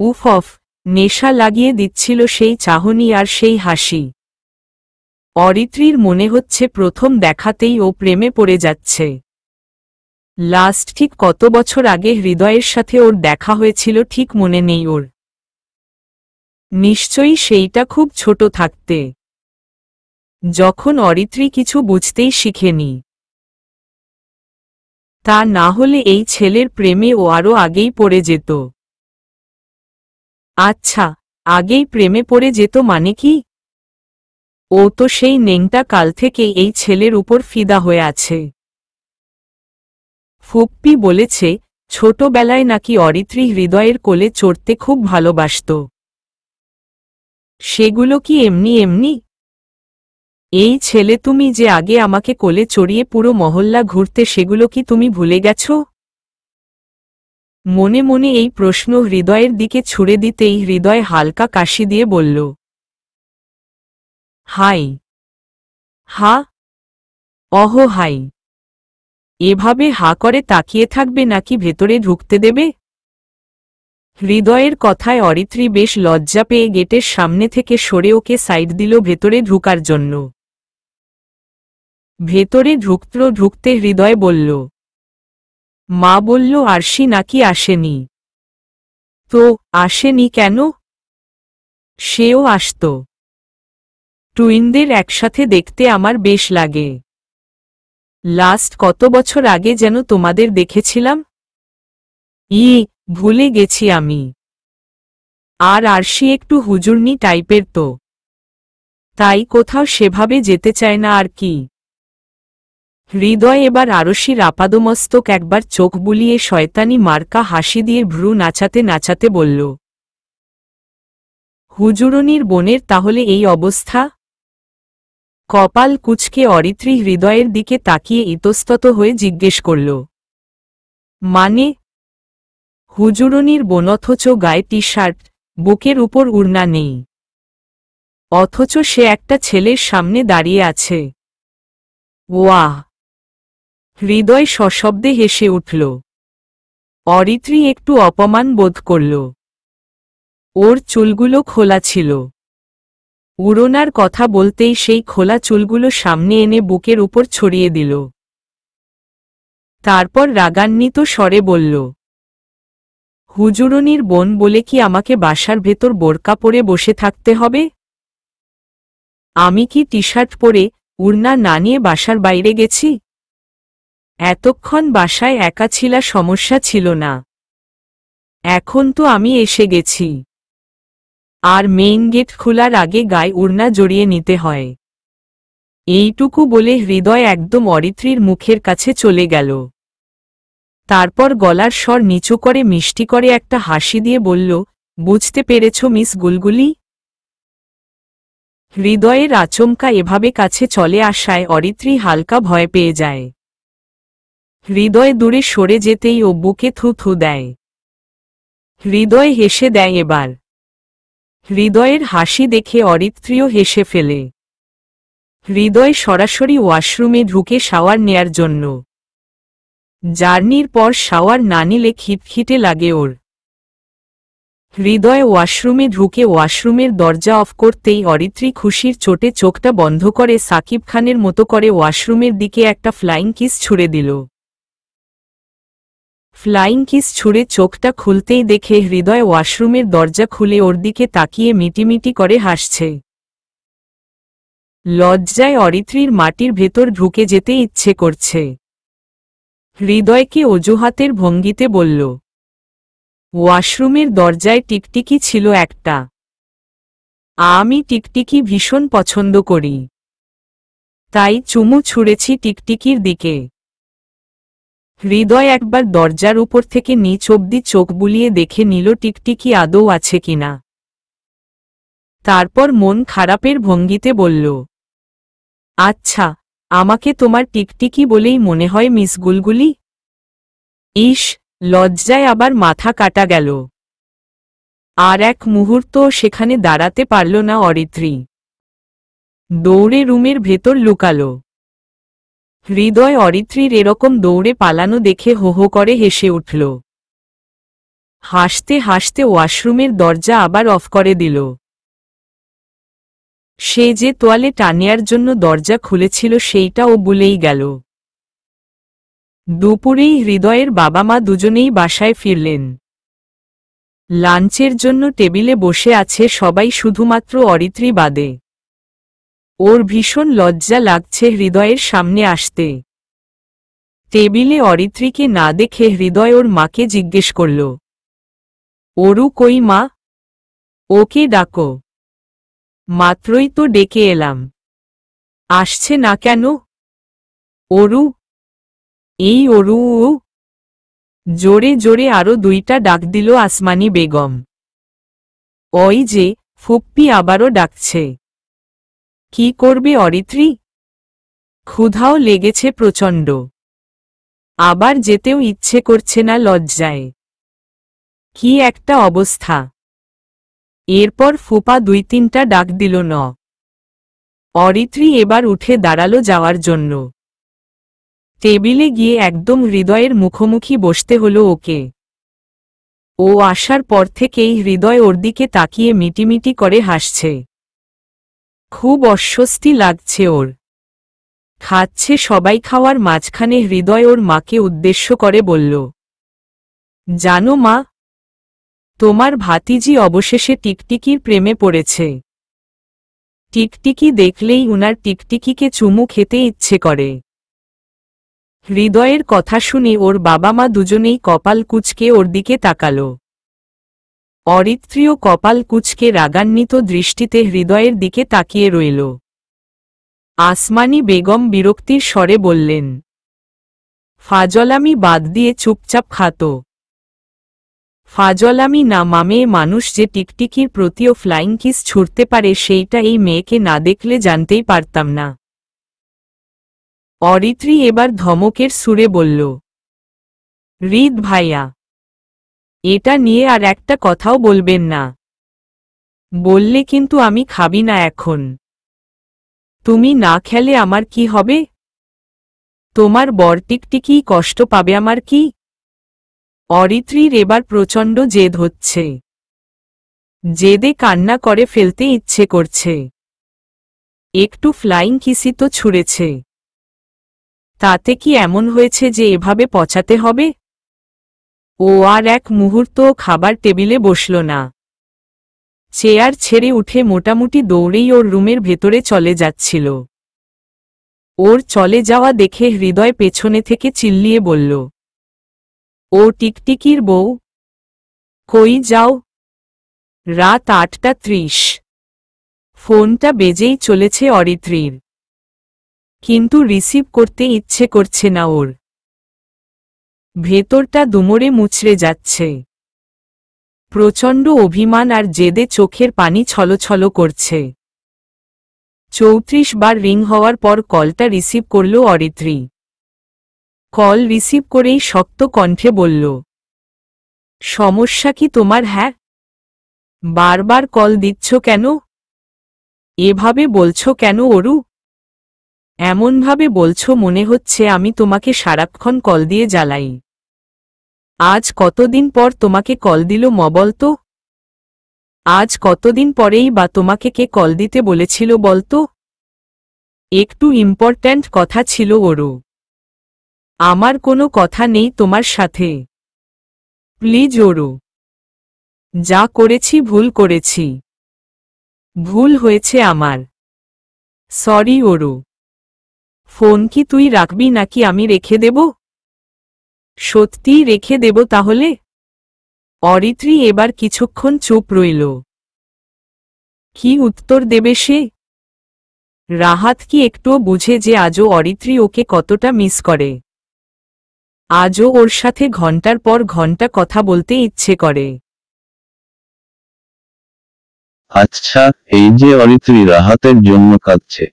উফ, নেশা লাগিয়ে দিচ্ছিল সেই চাহনি আর সেই হাসি। অরিত্রীর মনে হচ্ছে প্রথম দেখাতেই ও প্রেমে পড়ে যাচ্ছে। লাস্ট ঠিক কত বছর আগে হৃদয়ের সাথে ওর দেখা হয়েছিল ঠিক মনে নেই ওর। নিশ্চয়ই সেইটা খুব ছোট থাকতে, যখন অরিত্রী কিছু বুঝতেই শিখেনি। তা না হলে এই ছেলের প্রেমে ও আরও আগেই পড়ে যেত। আচ্ছা, আগেই প্রেমে পড়ে যেত মানে কি? ও তো সেই নেংটা কাল থেকে এই ছেলের উপর ফিদা হয়ে আছে। ফুপ্পি বলেছে ছোটবেলায় নাকি অরিত্রী হৃদয়ের কোলে চড়তে খুব ভালোবাসত। সেগুলো কি এমনি এমনি? এই ছেলে তুমি যে আগে আমাকে কোলে চড়িয়ে পুরো মহল্লা ঘুরতে, সেগুলো কি তুমি ভুলে গেছ? মনে মনে এই প্রশ্ন হৃদয়ের দিকে ছুড়ে দিতেই হৃদয় হালকা কাশি দিয়ে বলল, হাই। হা? হাই। এভাবে হা করে তাকিয়ে থাকবে নাকি ভেতরে ঢুকতে দেবে? হৃদয়ের কথায় অরিত্রী বেশ লজ্জা পেয়ে গেটের সামনে থেকে সরে ওকে সাইড দিল ভেতরে ঢুকার জন্য। ভেতরে ঢুকতে হৃদয় বলল, মা বলল আরশি নাকি আসেনি। তো আসেনি কেন? সেও আসত। টুইনদের একসাথে দেখতে আমার বেশ লাগে। লাস্ট কত বছর আগে যেন তোমাদের দেখেছিলাম। ভুলে গেছি আমি। আর আরশি একটু হুজুরনি টাইপের তো, তাই কোথাও সেভাবে যেতে চায় না আর কি। হৃদয় এবার আরশির আপাদমস্তক একবার চোখ বুলিয়ে শয়তানি মার্কা হাসি দিয়ে ভ্রু নাচাতে নাচাতে বলল, হুজুরনির বোনের তাহলে এই অবস্থা? কপাল কুঁচকে অরিত্রী হৃদয়ের দিকে তাকিয়ে ইতস্তত হয়ে জিজ্ঞেস করল, মানে? হুজুরনির বোন অথচ গায়ে টি শার্ট, বুকের উপর উড়না নেই, অথচ সে একটা ছেলের সামনে দাঁড়িয়ে আছে। ওয়াহ! হৃদয় সশব্দে হেসে উঠল। অরিত্রী একটু অপমান বোধ করল। ওর চুলগুলো খোলা ছিল। উড়নার কথা বলতেই সেই খোলা চুলগুলো সামনে এনে বুকের উপর ছড়িয়ে দিল। তারপর রাগান্বিত স্বরে বলল, হুজুরনির বোন বলে কি আমাকে বাসার ভেতর বোরকা পরে বসে থাকতে হবে? আমি কি টি শার্ট পরে উড়না না নিয়ে বাসার বাইরে গেছি? এতক্ষণ বাসায় একা ছিলা সমস্যা ছিল না, এখন তো আমি এসে গেছি, আর মেইন গেট খোলার আগে গায়ে উড়না জড়িয়ে নিতে হয়। এইটুকু বলে হৃদয় একদম অরিত্রীর মুখের কাছে চলে গেল। তারপর গলার স্বর নিচু করে মিষ্টি করে একটা হাসি দিয়ে বলল, বুঝতে পেরেছ মিস গুলগুলি? হৃদয়ের আচমকা এভাবে কাছে চলে আসায় অরিত্রী হালকা ভয় পেয়ে যায়। হৃদয় দূরে সরে যেতেই ও বুকে থু থু দেয়। হৃদয় হেসে দেয় এবার। হৃদয়ের হাসি দেখে অরিত্রীও হেসে ফেলে। হৃদয় সরাসরি ওয়াশরুমে ঢুকে শাওয়ার নেয়ার জন্য। জার্নির পর শাওয়ার না নিলে খিটখিটে লাগে ওর। হৃদয় ওয়াশরুমে ঢুকে ওয়াশরুমের দরজা অফ করতেই অরিত্রী খুশির চোটে চোখটা বন্ধ করে সাকিব খানের মতো করে ওয়াশরুমের দিকে একটা ফ্লাইং কিস ছুড়ে দিল। ফ্লাইং কিস ছুঁড়ে চোখটা খুলতেই দেখে হৃদয় ওয়াশরুমের দরজা খুলে ওর দিকে তাকিয়ে মিটিমিটি করে হাসছে। লজ্জায় অরিত্রীর মাটির ভেতর ঢুকে যেতে ইচ্ছে করছে। হৃদয়কে অজুহাতের ভঙ্গিতে বলল, ওয়াশরুমের দরজায় টিকটিকি ছিল একটা। আমি টিকটিকি ভীষণ পছন্দ করি, তাই চুমু ছুঁড়েছি টিকটিকির দিকে। হৃদয় একবার দরজার উপর থেকে নিচ অব্দি চোখ বুলিয়ে দেখে নিল টিকটিকি আদৌ আছে কিনা। তারপর মন খারাপের ভঙ্গিতে বলল, আচ্ছা, আমাকে তোমার টিকটিকি বলেই মনে হয় মিস গুলগুলি। ইস, লজ্জায় আবার মাথা কাটা গেল। আর এক মুহূর্ত সেখানে দাঁড়াতে পারল না অরিত্রী। দৌড়ে রুমের ভেতর লুকাল। হৃদয় অরিত্রীর এরকম দৌড়ে পালানো দেখে হো হো করে হেসে উঠল। হাসতে হাসতে ওয়াশরুমের দরজা আবার অফ করে দিল। সে যে তোয়ালে টানিয়ার জন্য দরজা খুলেছিল সেইটা ও ভুলেই গেল। দুপুরেই হৃদয়ের বাবা মা দুজনেই বাসায় ফিরলেন। লাঞ্চের জন্য টেবিলে বসে আছে সবাই শুধুমাত্র অরিত্রী বাদে। ওর ভীষণ লজ্জা লাগছে হৃদয়ের সামনে আসতে। টেবিলে অরিত্রীকে না দেখে হৃদয় ওর মাকে জিজ্ঞেস করল, ওরু কই মা? ওকে ডাকো। মাত্রই তো ডেকে এলাম। আসছে না কেন? ওরু, এই ওরু। জোরে জোরে আরো দুইটা ডাক দিল আসমানি বেগম। ওই যে, ফুপ্পি আবারও ডাকছে। কি করবে অরিত্রী? ক্ষুধাও লেগেছে প্রচণ্ড। আবার যেতেও ইচ্ছে করছে না লজ্জায়। কি একটা অবস্থা। এরপর ফুপা দুই তিনটা ডাক দিল ন। অরিত্রী এবার উঠে দাঁড়ালো যাওয়ার জন্য। টেবিলে গিয়ে একদম হৃদয়ের মুখোমুখি বসতে হলো ওকে। ও আসার পর থেকেই হৃদয় ওর দিকে তাকিয়ে মিটিমিটি করে হাসছে। খুব অস্বস্তি লাগছে ওর। খাচ্ছে সবাই, খাওয়ার মাঝখানে হৃদয় ওর মাকে উদ্দেশ্য করে বলল, জানো মা, তোমার ভাতিজি অবশেষে টিকটিকির প্রেমে পড়েছে। টিকটিকি দেখলেই উনার টিকটিকিকে চুমু খেতে ইচ্ছে করে। হৃদয়ের কথা শুনে ওর বাবা মা দুজনেই কপাল কুঁচকে ওর দিকে তাকালো। অরিত্রীও কপাল কুঁচকে রাগান্বিত দৃষ্টিতে হৃদয়ের দিকে তাকিয়ে রইল। আসমানি বেগম বিরক্তির স্বরে বললেন, ফাজলামি বাদ দিয়ে চুপচাপ খাতো। ফাজলামি না মামে, মানুষ যে টিকটিকির প্রতিও ফ্লাইং কিস ছুড়তে পারে সেইটা এই মেয়েকে না দেখলে জানতেই পারতাম না। অরিত্রী এবার ধমকের সুরে বলল, হৃদ ভাইয়া, এটা নিয়ে আর একটা কথাও বলবেন না। বললে কিন্তু আমি খাবি না এখন। তুমি না খেলে আমার কি হবে? তোমার বর টিকটিকি কষ্ট পাবে আমার কি? অরিত্রীর এবার প্রচণ্ড জেদ হচ্ছে। জেদে কান্না করে ফেলতে ইচ্ছে করছে। একটু ফ্লাইং কিসি তো ছুঁড়েছে, তাতে কি এমন হয়েছে যে এভাবে পচাতে হবে? ও আর এক মুহূর্তও খাবার টেবিলে বসল না। চেয়ার ছেড়ে উঠে মোটামুটি দৌড়েই ওর রুমের ভেতরে চলে যাচ্ছিল। ওর চলে যাওয়া দেখে হৃদয় পেছনে থেকে চিল্লিয়ে বলল, ও টিকটিকির বউ, কই যাও? রাত ৮:৩০। ফোনটা বেজেই চলেছে অরিত্রীর, কিন্তু রিসিভ করতে ইচ্ছে করছে না ওর। ভেতরটা দুমড়ে মুচড়ে যাচ্ছে। প্রচণ্ড অভিমান আর জেদে চোখের পানি ছলছল করছে। ৩৪ বার রিং হওয়ার পর কলটা রিসিভ করল অরিত্রী। কল রিসিভ করেই শক্ত কণ্ঠে বলল, সমস্যা কি তোমার? হ্যাঁ, বারবার কল দিচ্ছ কেন? এভাবে বলছো কেন অরু? এমনভাবে বলছো মনে হচ্ছে আমি তোমাকে সারাক্ষণ কল দিয়ে জ্বালাই। আজ কতদিন পর তোমাকে কল দিল বলতো? আজ কতদিন পরেই বা তোমাকে কে কল দিতে বলেছিল বলতো? একটু ইম্পর্ট্যান্ট কথা ছিল অরু। আমার কোনো কথা নেই তোমার সাথে। প্লিজ অরু, যা করেছি ভুল করেছি। ভুল হয়েছে আমার। সরি অরু। ফোন কি তুই রাখবি নাকি আমি রেখে দেব? সত্যিই রেখে দেব তাহলে? অরিত্রী এবার কিছুক্ষণ চুপ রইল। কি উত্তর দেবে সে? রাহাত কি একটুও বুঝে যে আজও অরিত্রী ওকে কতটা মিস করে? আজও ওর সাথে ঘন্টার পর ঘন্টা কথা বলতে ইচ্ছে করে। আচ্ছা, এই যে অরিত্রী রাহাতের জন্য কাঁদছে,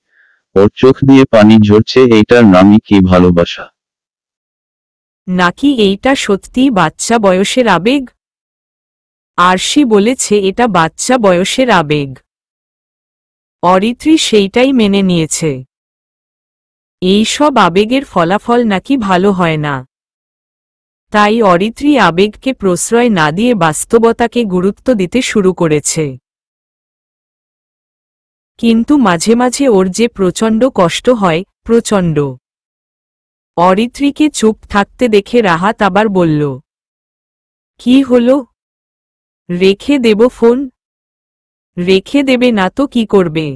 ওর চোখ দিয়ে পানি ঝরছে, এইটার নামই কি ভালোবাসা? নাকি এইটা সত্যিই বাচ্চা বয়সের আবেগ? আরশি বলেছে এটা বাচ্চা বয়সের আবেগ। অরিত্রী সেইটাই মেনে নিয়েছে। এই সব আবেগের ফলাফল নাকি ভালো হয় না। তাই অরিত্রী আবেগকে প্রশ্রয় না দিয়ে বাস্তবতাকে গুরুত্ব দিতে শুরু করেছে। কিন্তু মাঝে মাঝে ওর যে প্রচণ্ড কষ্ট হয়, প্রচণ্ড। অরিত্রীকে চুপ থাকতে দেখে রাহাত আবার বলল, কি হলো? রেখে দেব ফোন? রেখে দেবে না তো কি করবে?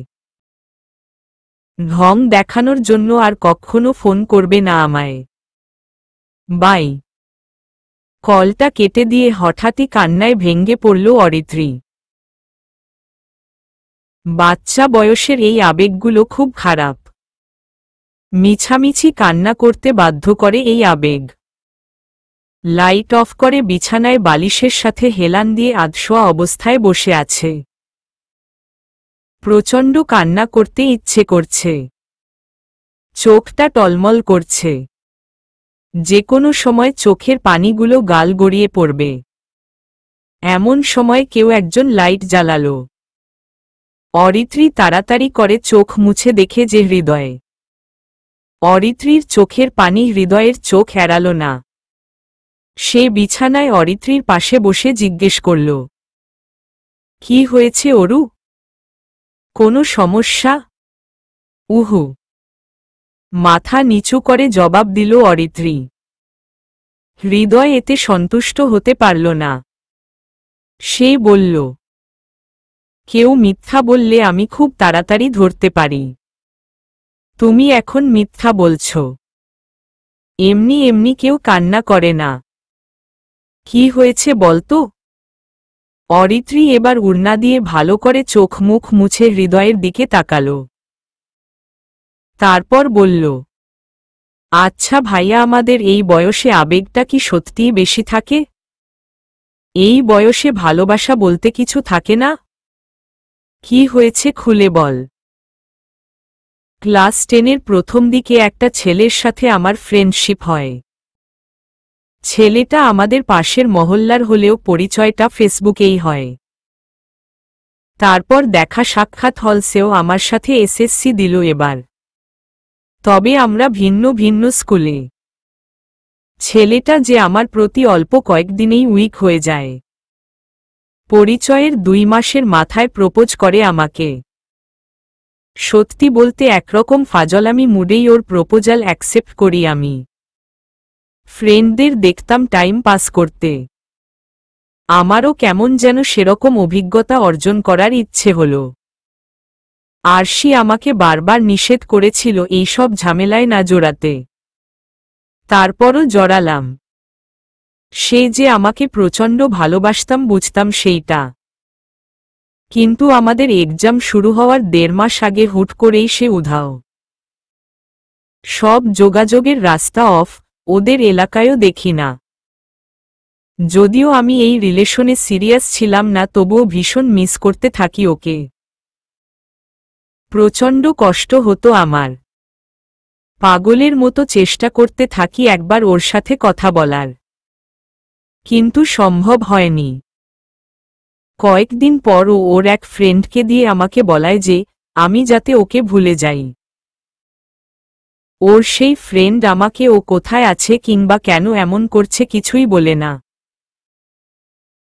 ঢং দেখানোর জন্য আর কখনো ফোন করবে না আমায়। বাই। কলটা কেটে দিয়ে হঠাৎই কান্নায় ভেঙে পড়ল অরিত্রী। বাচ্চা বয়সের এই আবেগগুলো খুব খারাপ। মিছামিছি কান্না করতে বাধ্য করে এই আবেগ। লাইট অফ করে বিছানায় বালিশের সাথে হেলান দিয়ে আধশোয়া অবস্থায় বসে আছে। প্রচণ্ড কান্না করতে ইচ্ছে করছে। চোখটা টলমল করছে। যে কোনো সময় চোখের পানিগুলো গাল গড়িয়ে পড়বে। এমন সময় কেউ একজন লাইট জ্বালালো। অরিত্রী তাড়াতাড়ি করে চোখ মুছে দেখে যে হৃদয়। অরিত্রীর চোখের পানি হৃদয়ের চোখ এড়াল না। সে বিছানায় অরিত্রীর পাশে বসে জিজ্ঞেস করল, কি হয়েছে অরু? কোনো সমস্যা? উহু। মাথা নিচু করে জবাব দিল অরিত্রী। হৃদয় এতে সন্তুষ্ট হতে পারল না। সে বলল, কেউ মিথ্যা বললে আমি খুব তাড়াতাড়ি ধরতে পারি। তুমি এখন মিথ্যা বলছ। এমনি এমনি কেউ কান্না করে না। কি হয়েছে বলতো? অরিত্রী এবার উড়না দিয়ে ভালো করে চোখ মুখ মুছে হৃদয়ের দিকে তাকাল। তারপর বলল, আচ্ছা ভাইয়া, আমাদের এই বয়সে আবেগটা কি সত্যিই বেশি থাকে? এই বয়সে ভালোবাসা বলতে কিছু থাকে না? কি হয়েছে খুলে বল। ক্লাস 10-এর প্রথম দিকে একটা ছেলের সাথে আমার ফ্রেন্ডশিপ হয়। ছেলেটা আমাদের পাশের মহল্লার হলেও পরিচয়টা ফেসবুকেই হয়। তারপর দেখা সাক্ষাৎ হলসেও আমার সাথে এসএসসি দিল এবার। তবে আমরা ভিন্ন ভিন্ন স্কুলে। ছেলেটা যে আমার প্রতি অল্প কয়েকদিনেই উইক হয়ে যায়। পরিচয়ের 2 মাসের মাথায় প্রপোজ করে আমাকে। সত্যি বলতে একরকম ফাজলামি মুডেই ওর প্রপোজাল অ্যাকসেপ্ট করি আমি। ফ্রেন্ডদের দেখতাম টাইম পাস করতে। আমারও কেমন যেন সেরকম অভিজ্ঞতা অর্জন করার ইচ্ছে হল। আরশি আমাকে বারবার নিষেধ করেছিল এইসব ঝামেলায় না জড়াতে। তারপরও জড়ালাম। সে যে আমাকে প্রচণ্ড ভালোবাসতাম বুঝতাম সেইটা। কিন্তু আমাদের এক্সাম শুরু হওয়ার 1.5 মাস আগে হুট করেই সে উধাও। সব যোগাযোগের রাস্তা অফ, ওদের এলাকায়ও দেখি না। যদিও আমি এই রিলেশনে সিরিয়াস ছিলাম না, তবুও ভীষণ মিস করতে থাকি ওকে। প্রচণ্ড কষ্ট হতো আমার। পাগলের মতো চেষ্টা করতে থাকি একবার ওর সাথে কথা বলার, কিন্তু সম্ভব হয়নি। কয়েকদিন পর ও ওর এক ফ্রেন্ডকে দিয়ে আমাকে বলায় যে আমি যাতে ওকে ভুলে যাই। ওর সেই ফ্রেন্ড আমাকে ও কোথায় আছে কিংবা কেন এমন করছে কিছুই বলে না।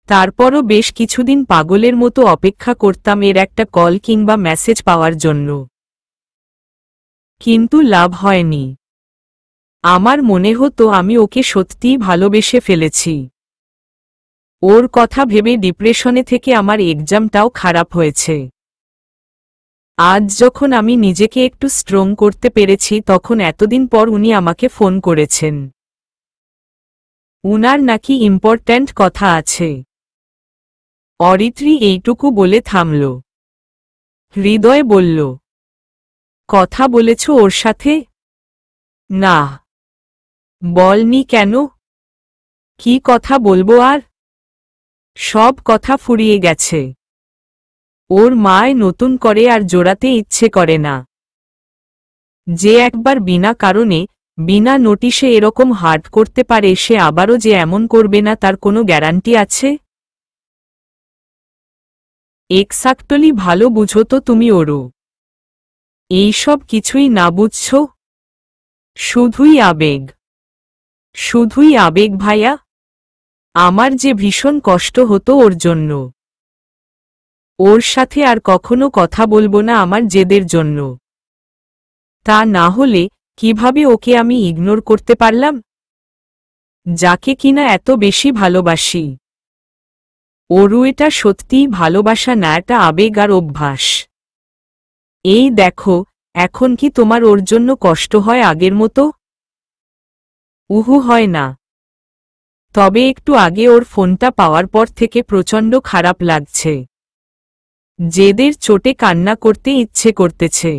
তারপরও বেশ কিছুদিন পাগলের মতো অপেক্ষা করতাম এর একটা কল কিংবা মেসেজ পাওয়ার জন্য, কিন্তু লাভ হয়নি। আমার মনে হতো আমি ওকে সত্যিই ভালোবেসে ফেলেছি। ওর কথা ভেবে ডিপ্রেশনে থেকে আমার এক্সামটাও খারাপ হয়েছে। আজ যখন আমি নিজেকে একটু স্ট্রং করতে পেরেছি, তখন এতদিন পর উনি আমাকে ফোন করেছেন। উনার নাকি ইম্পর্ট্যান্ট কথা আছে। অরিত্রী এইটুকু বলে থামল। হৃদয় বলল, কথা বলেছ ওর সাথে? না। বলনি কেন? কি কথা বলবো আর? সব কথা ফুরিয়ে গেছে। ওর মায় নতুন করে আর জোড়াতে ইচ্ছে করে না। যে একবার বিনা কারণে বিনা নোটিশে এরকম হার্ট করতে পারে, সে আবারও যে এমন করবে না তার কোনো গ্যারান্টি আছে? এক্সাক্টলি ভালো বুঝো তো তুমি ওরও। এইসব কিছুই না বুঝছ? শুধুই আবেগ। শুধুই আবেগ ভাইয়া। আমার যে ভীষণ কষ্ট হতো ওর জন্য। ওর সাথে আর কখনো কথা বলবো না আমার জেদের জন্য। তা না হলে কিভাবে ওকে আমি ইগনোর করতে পারলাম, যাকে কিনা এত বেশি ভালোবাসি? ওরও এটা সত্যিই ভালোবাসা না, এটা আবেগ আর অভ্যাস। এই দেখো, এখন কি তোমার ওর জন্য কষ্ট হয় আগের মতো? উহু, হয় না। তবে একটু আগে ওর ফোনটা পাওয়ার পর থেকে প্রচণ্ড খারাপ লাগছে। জেদের চোটে কান্না করতে ইচ্ছে করতেছে।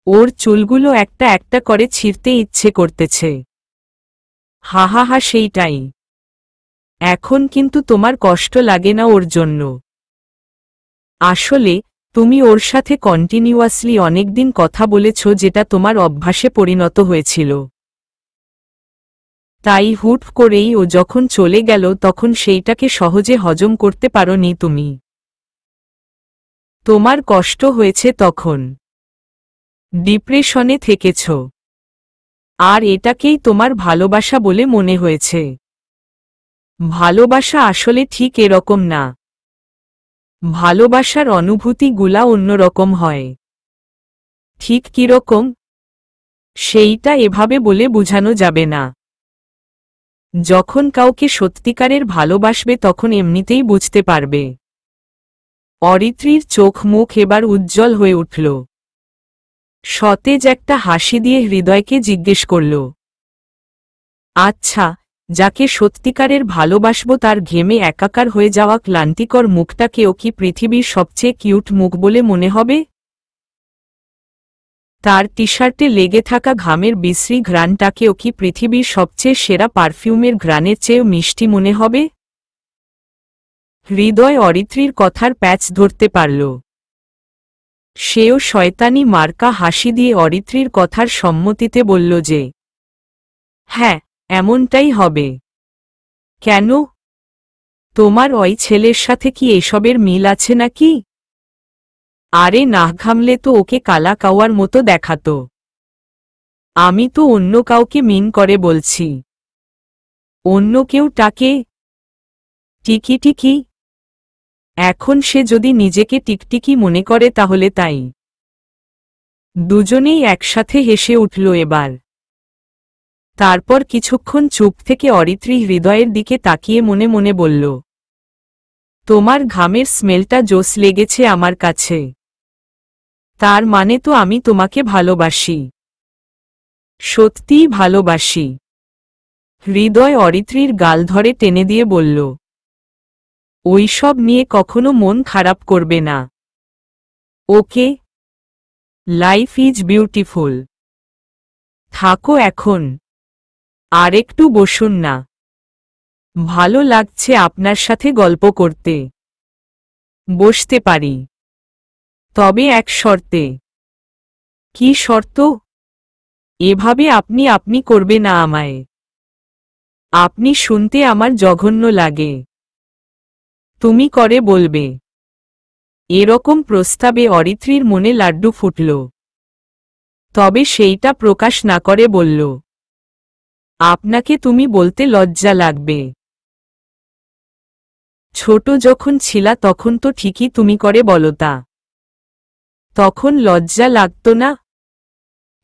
ওর চুলগুলো একটা একটা করে ছিঁড়তে ইচ্ছে করতেছে। হা হা হা, সেইটাই। এখন কিন্তু তোমার কষ্ট লাগে না ওর জন্য? আসলে তুমি ওর সাথে কন্টিনিউয়াসলি অনেকদিন কথা বলেছ, যেটা তোমার অভ্যাসে পরিণত হয়েছিল। তাই হুট করেই ও যখন চলে গেল তখন সেইটাকে সহজে হজম করতে পারোনি তুমি। তোমার কষ্ট হয়েছে তখন। ডিপ্রেশনে থেকেছ, আর এটাকেই তোমার ভালোবাসা বলে মনে হয়েছে। ভালোবাসা আসলে ঠিক এরকম না। ভালোবাসার অনুভূতিগুলা অন্যরকম হয়। ঠিক কিরকম, সেইটা এভাবে বলে বোঝানো যাবে না। যখন কাউকে সত্যিকারের ভালোবাসবে তখন এমনিতেই বুঝতে পারবে। অরিত্রীর চোখ মুখ এবার উজ্জ্বল হয়ে উঠল। সতেজ একটা হাসি দিয়ে হৃদয়কে জিজ্ঞেস করল, আচ্ছা, যাকে সত্যিকারের ভালোবাসব তার ঘেমে একাকার হয়ে যাওয়া ক্লান্তিকর মুখটাকেও কি পৃথিবীর সবচেয়ে কিউট মুখ বলে মনে হবে? তার টি শার্টে লেগে থাকা ঘামের বিশ্রী ঘ্রাণটাকেও কি পৃথিবীর সবচেয়ে সেরা পারফিউমের ঘ্রাণের চেয়েও মিষ্টি মনে হবে? হৃদয় অরিত্রীর কথার প্যাচ ধরতে পারল। সেও শয়তানি মার্কা হাসি দিয়ে অরিত্রীর কথার সম্মতিতে বলল যে, হ্যাঁ, এমনটাই হবে। কেন? তোমার ওই ছেলের সাথে কি এসবের মিল আছে নাকি? আরে না, ঘামলে তো ওকে কালা কাওয়ার মতো দেখাতো। আমি তো অন্য কাউকে মিন করে বলছি। অন্য কেউ টাকে? টিকি টিকি। এখন সে যদি নিজেকে টিকটিকি মনে করে তাহলে তাই। দুজনেই একসাথে হেসে উঠল এবার। তারপর কিছুক্ষণ চুপ থেকে অরিত্রী হৃদয়ের দিকে তাকিয়ে মনে মনে বলল, তোমার ঘামের স্মেলটা জোস লেগেছে আমার কাছে। তার মানে তো আমি তোমাকে ভালোবাসি। সত্যিই ভালোবাসি। হৃদয় অরিত্রীর গাল ধরে টেনে দিয়ে বলল, ওইসব নিয়ে কখনো মন খারাপ করবে না। ওকে? Life is beautiful. থাকো এখন। আরেকটু বসুন না। ভালো লাগছে আপনার সাথে গল্প করতে। বসতে পারি, তবে এক শর্তে। কি শর্ত? এভাবে আপনি আপনি করবে না আমায়। আপনি শুনতে আমার জঘন্য লাগে। তুমি করে বলবে। এরকম প্রস্তাবে অরিত্রীর মনে লাড্ডু ফুটল। তবে সেইটা প্রকাশ না করে বলল, আপনাকে তুমি বলতে লজ্জা লাগবে। ছোট যখন ছিলা তখন তো ঠিকই তুমি করে বলতা। তখন লজ্জা লাগতো না?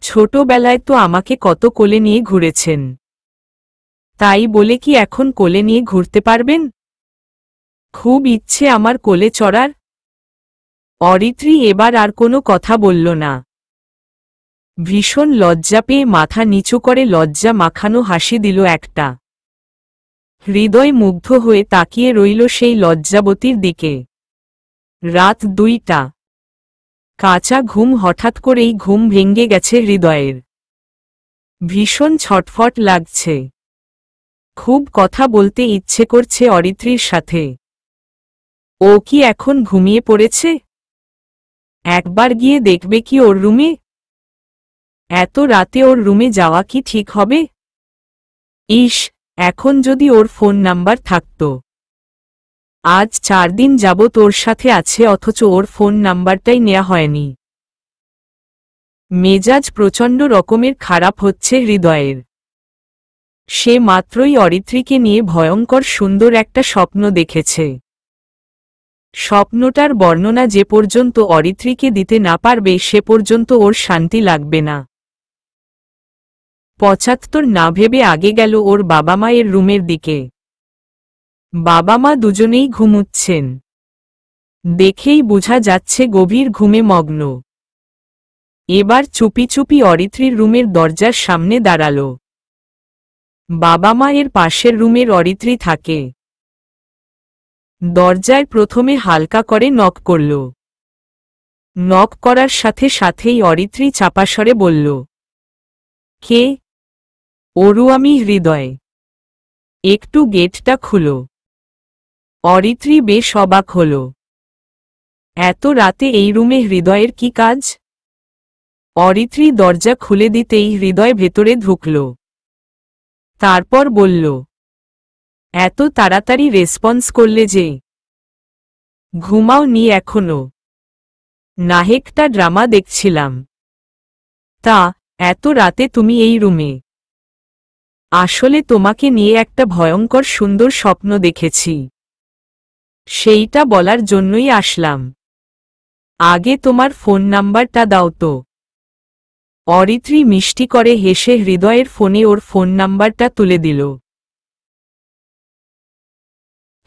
ছোটবেলায় তো আমাকে কত কোলে নিয়ে ঘুরেছেন। তাই বলে কি এখন কোলে নিয়ে ঘুরতে পারবেন? খুব ইচ্ছে আমার কোলে চড়ার। অরিত্রী এবার আর কোনো কথা বলল না। ভীষণ লজ্জা পেয়ে মাথা নিচু করে লজ্জা মাখানো হাসি দিল একটা। হৃদয় মুগ্ধ হয়ে তাকিয়ে রইল সেই লজ্জাবতীর দিকে। রাত 2টা। কাঁচা ঘুম হঠাৎ করেই ঘুম ভেঙে গেছে হৃদয়ের। ভীষণ ছটফট লাগছে। খুব কথা বলতে ইচ্ছে করছে অরিত্রীর সাথে। ও কি এখন ঘুমিয়ে পড়েছে? একবার গিয়ে দেখবে কি ওর রুমে? এত রাতে ওর রুমে যাওয়া কি ঠিক হবে? ইস, এখন যদি ওর ফোন নাম্বার থাকত। আজ 4 দিন যাবত ওর সাথে আছে অথচ ওর ফোন নাম্বারটাই নেওয়া হয়নি। মেজাজ প্রচণ্ড রকমের খারাপ হচ্ছে হৃদয়ের। সে মাত্রই অরিত্রীকে নিয়ে ভয়ঙ্কর সুন্দর একটা স্বপ্ন দেখেছে। স্বপ্নটার বর্ণনা যে পর্যন্ত অরিত্রীকে দিতে না পারবে সে পর্যন্ত ওর শান্তি লাগবে না। 75 না ভেবে আগে গেল ওর বাবা মায়ের রুমের দিকে। বাবা মা দুজনেই ঘুমুচ্ছেন। দেখেই বোঝা যাচ্ছে গভীর ঘুমে মগ্ন। এবার চুপি চুপি অরিত্রীর রুমের দরজার সামনে দাঁড়াল। বাবা মায়ের পাশের রুমের অরিত্রী থাকে। দরজায় প্রথমে হালকা করে নক করল। নক করার সাথে সাথেই অরিত্রী চাপাস্বরে বলল, কে? ওরু, আমি হৃদয়। একটু গেটটা খুলো। অরিত্রী বেশ অবাক হল। এত রাতে এই রুমে হৃদয়ের কি কাজ? অরিত্রী দরজা খুলে দিতেই হৃদয় ভেতরে ঢুকল। তারপর বলল, এত তাড়াতাড়ি রেসপন্স করলে যে? ঘুমাও নি এখনো? নাহেকটা ড্রামা দেখছিলাম। তা এত রাতে তুমি এই রুমে? আসলে তোমাকে নিয়ে একটা ভয়ঙ্কর সুন্দর স্বপ্ন দেখেছি, সেইটা বলার জন্যই আসলাম। আগে তোমার ফোন নাম্বারটা দাও তো। অরিত্রী মিষ্টি করে হেসে হৃদয়ের ফোনে ওর ফোন নাম্বারটা তুলে দিল।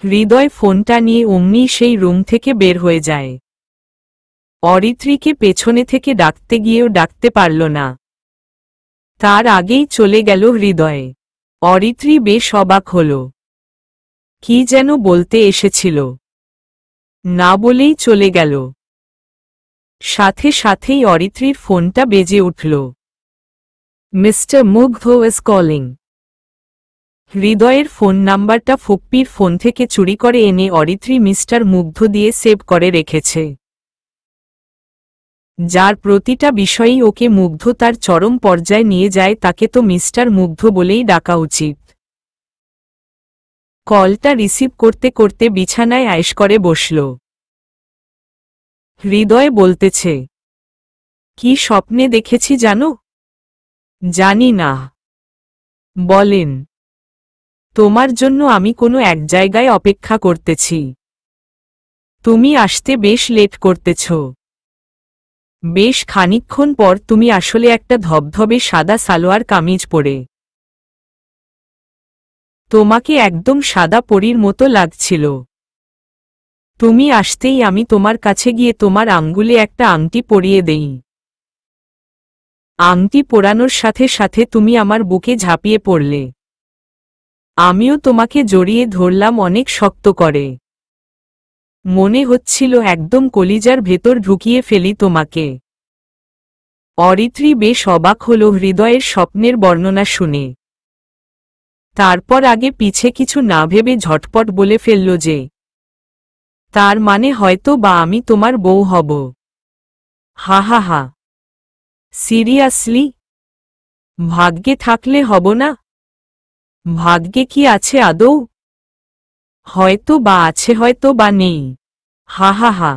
হৃদয় ফোনটা নিয়ে অমনি সেই রুম থেকে বের হয়ে যায়। অরিত্রীকে পেছনে থেকে ডাকতে গিয়েও ডাকতে পারল না। তার আগেই চলে গেল হৃদয়ে। অরিত্রী বেশ অবাক হল। কি যেন বলতে এসেছিল, না বলেই চলে গেল। সাথে সাথেই অরিত্রীর ফোনটা বেজে উঠল। মিস্টার মুগ্ধ ইজ কলিং। হৃদয়ের ফোন নাম্বারটা ফুপ্পির ফোন থেকে চুরি করে এনে অরিত্রী মিস্টার মুগ্ধ দিয়ে সেভ করে রেখেছে, যার প্রতিটা বিষয়ই ওকে মুগ্ধ তার চরম পর্যায়ে নিয়ে যায়। তাকে তো মিস্টার মুগ্ধ বলেই ডাকা উচিত। কলটা রিসিভ করতে করতে বিছানায় আয়েশ করে বসল। হৃদয় বলতেছে, কি স্বপ্নে দেখেছি জানো? জানি না। বলেন। তোমার জন্য আমি কোনো এক জায়গায় অপেক্ষা করতেছি। তুমি আসতে বেশ লেট করতেছ। বেশ খানিকক্ষণ পর তুমি আসলে একটা ধবধবে সাদা সালোয়ার কামিজ পরে। তোমাকে একদম সাদা পরীর মতো লাগছিল। তুমি আসতেই আমি তোমার কাছে গিয়ে তোমার আঙ্গুলে একটা আংটি পরিয়ে দেই। আংটি পরানোর সাথে সাথে তুমি আমার বুকে ঝাঁপিয়ে পড়লে। আমিও তোমাকে জড়িয়ে ধরলাম অনেক শক্ত করে। মনে হচ্ছিল একদম কলিজার ভেতর ঢুকিয়ে ফেলি তোমাকে। অরিত্রী বেশ অবাক হল হৃদয়ের স্বপ্নের বর্ণনা শুনে। তারপর আগে পিছে কিছু না ভেবে ঝটপট বলে ফেলল যে, তার মানে হয়তো বা আমি তোমার বউ হব। হা হা হা। সিরিয়াসলি? ভাগ্যে থাকলে হব না? ভাগ্যে কি আছে আদৌ? হয়তো বা আছে, হয়তো বা নেই। হা হা হা।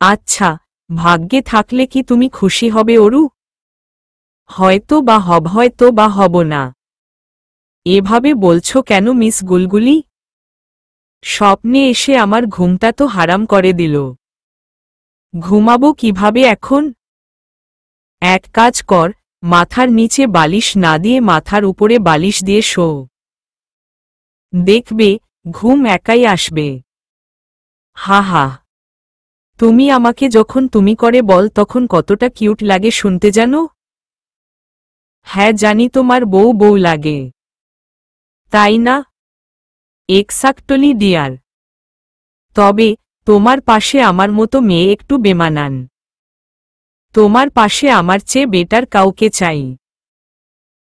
আচ্ছা, ভাগ্যে থাকলে কি তুমি খুশি হবে অরু? হয়তো বা হব, হয়তো বা হব না। এভাবে বলছো কেন মিস গুলগুলি? স্বপ্নে এসে আমার ঘুমটা তো হারাম করে দিল। ঘুমাবো কিভাবে এখন? এক কাজ কর, মাথার নিচে বালিশ না দিয়ে মাথার উপরে বালিশ দিয়ে শো। দেখবে ঘুম একাই আসবে। হা হা। তুমি আমাকে যখন তুমি করে বল তখন কতটা কিউট লাগে শুনতে জানো? হ্যাঁ জানি তোমার বউ বউ লাগে। তাই না? Exactly dear. তবে তোমার পাশে আমার মতো মেয়ে একটু বেমানান। তোমার পাশে আমার চেয়ে বেটার কাউকে চাই।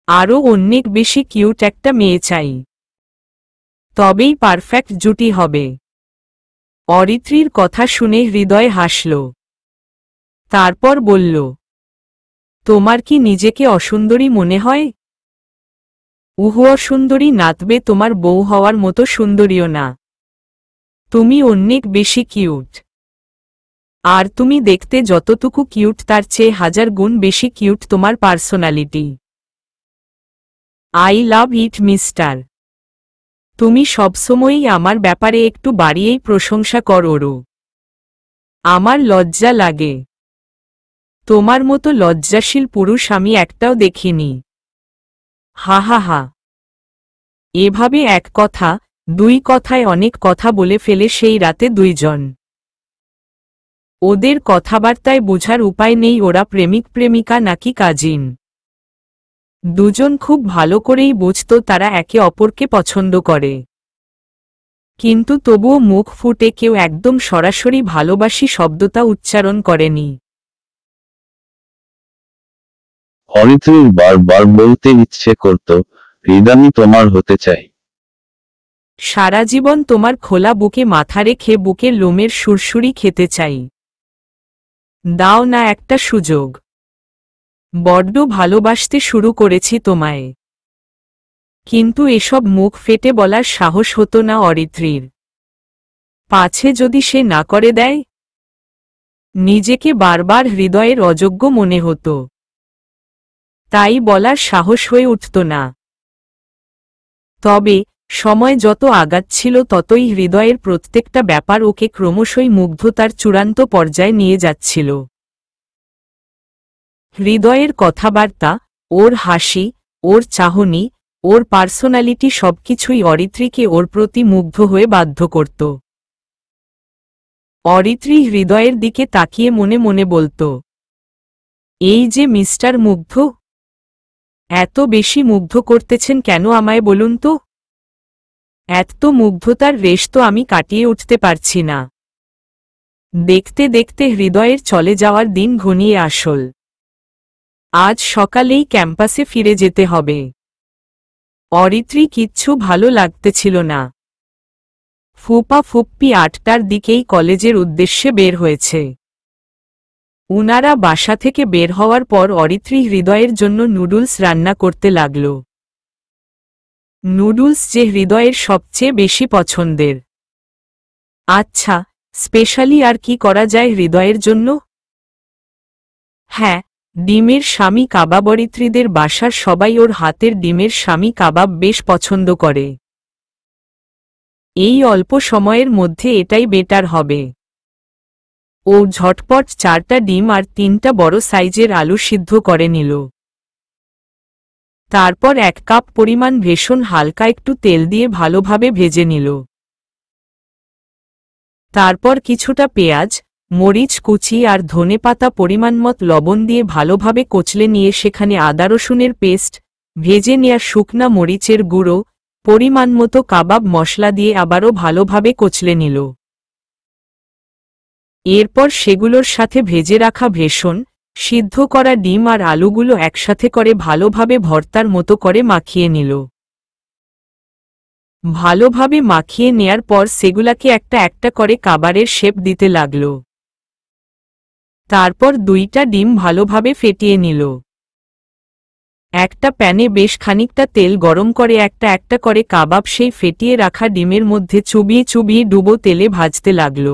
আরও অনেক বেশি কিউট একটা মেয়ে চাই। তবেই পারফেক্ট জুটি হবে। অরিত্রীর কথা শুনে হৃদয় হাসল। তারপর বলল, তোমার কি নিজেকে অসুন্দরী মনে হয়? অসুন্দরী নাতবে তোমার বউ হওয়ার মতো সুন্দরীও না। তুমি অনেক বেশি কিউট। আর তুমি দেখতে যতটুকু কিউট তার চেয়ে 1000 গুণ বেশি কিউট তোমার personality. I love it mister. তুমি সবসময়ই আমার ব্যাপারে একটু বাড়িয়েই প্রশংসা করো। আমার লজ্জা লাগে। তোমার মতো লজ্জাশীল পুরুষ আমি একটাও দেখিনি। হা হা হা। এভাবে এক কথা দুই কথায় অনেক কথা বলে ফেলে সেই রাতে দুইজন। ওদের কথাবার্তায় বোঝার উপায় নেই ওরা প্রেমিক প্রেমিকা নাকি কাজিন। দুজন খুব ভালো করেই বুঝত তারা একে অপরকে পছন্দ করে। কিন্তু তবুও মুখ ফুটে কেউ একদম সরাসরি ভালোবাসি শব্দটা উচ্চারণ করেনি। অরিত্রীর বারবার বলতে ইচ্ছে করত, হৃদামি তোমার হতে চাই। সারা জীবন তোমার খোলা বুকে মাথা রেখে বুকের লোমের সুরসুরি খেতে চাই। দাও না একটা সুযোগ। বড্ড ভালোবাসতে শুরু করেছি তোমায়। কিন্তু এসব মুখ ফেটে বলার সাহস হতো না অরিত্রীর। পাছে যদি সে না করে দেয়? নিজেকে বারবার হৃদয়ের অযোগ্য মনে হতো। তাই বলার সাহস হয়ে উঠত না। তবে সময় যত আগাচ্ছিল ততই হৃদয়ের প্রত্যেকটা ব্যাপার ওকে ক্রমশই মুগ্ধতার চূড়ান্ত পর্যায়ে নিয়ে যাচ্ছিল। হৃদয়ের কথাবার্তা, ওর হাসি, ওর চাহনি, ওর পার্সোনালিটি সবকিছুই অরিত্রীকে ওর প্রতি মুগ্ধ হয়ে বাধ্য করত। অরিত্রী হৃদয়ের দিকে তাকিয়ে মনে মনে বলত, এই যে মিস্টার মুগ্ধ, এত বেশি মুগ্ধ করতেছেন কেন আমায় বলুন তো? এত মুগ্ধতার রেশ তো আমি কাটিয়ে উঠতে পারছি না। দেখতে দেখতে হৃদয়ের চলে যাওয়ার দিন ঘনিয়ে আসল। আজ সকালেই ক্যাম্পাসে ফিরে যেতে হবে। অরিত্রী কিচ্ছু ভালো লাগতেছিল না। ফুপা ফুপ্পি 8টার দিকেই কলেজের উদ্দেশ্যে বের হয়েছে। উনারা বাসা থেকে বের হওয়ার পর অরিত্রী হৃদয়ের জন্য নুডলস রান্না করতে লাগল। নুডলস যে হৃদয়ের সবচেয়ে বেশি পছন্দের। আচ্ছা, স্পেশালি আর কি করা যায় হৃদয়ের জন্য? হ্যাঁ, ডিমের স্বামী কাবাব। অরিত্রীদের বাসার সবাই ওর হাতের ডিমের স্বামী কাবাব বেশ পছন্দ করে। এই অল্প সময়ের মধ্যে এটাই বেটার হবে। ও ঝটপট 4টা ডিম আর 3টা বড় সাইজের আলু সিদ্ধ করে নিল। তারপর 1 কাপ পরিমাণ বেসন হালকা একটু তেল দিয়ে ভালোভাবে ভেজে নিল। তারপর কিছুটা পেঁয়াজ, মরিচ কুচি আর ধনেপাতা পরিমাণমত লবণ দিয়ে ভালোভাবে কচলে নিয়ে সেখানে আদা রসুনের পেস্ট, ভেজে নেয়া শুকনা মরিচের গুঁড়ো, পরিমাণমতো কাবাব মশলা দিয়ে আবারও ভালোভাবে কচলে নিল। এরপর সেগুলোর সাথে ভেজে রাখা বেসন, সিদ্ধ করা ডিম আর আলুগুলো একসাথে করে ভালোভাবে ভর্তার মতো করে মাখিয়ে নিল। ভালোভাবে মাখিয়ে নেয়ার পর সেগুলাকে একটা একটা করে কাবারের শেপ দিতে লাগল। তারপর 2টা ডিম ভালোভাবে ফেটিয়ে নিল। একটা প্যানে বেশ খানিকটা তেল গরম করে একটা একটা করে কাবাব সেই ফেটিয়ে রাখা ডিমের মধ্যে চুবিয়ে চুবিয়ে ডুবো তেলে ভাজতে লাগল।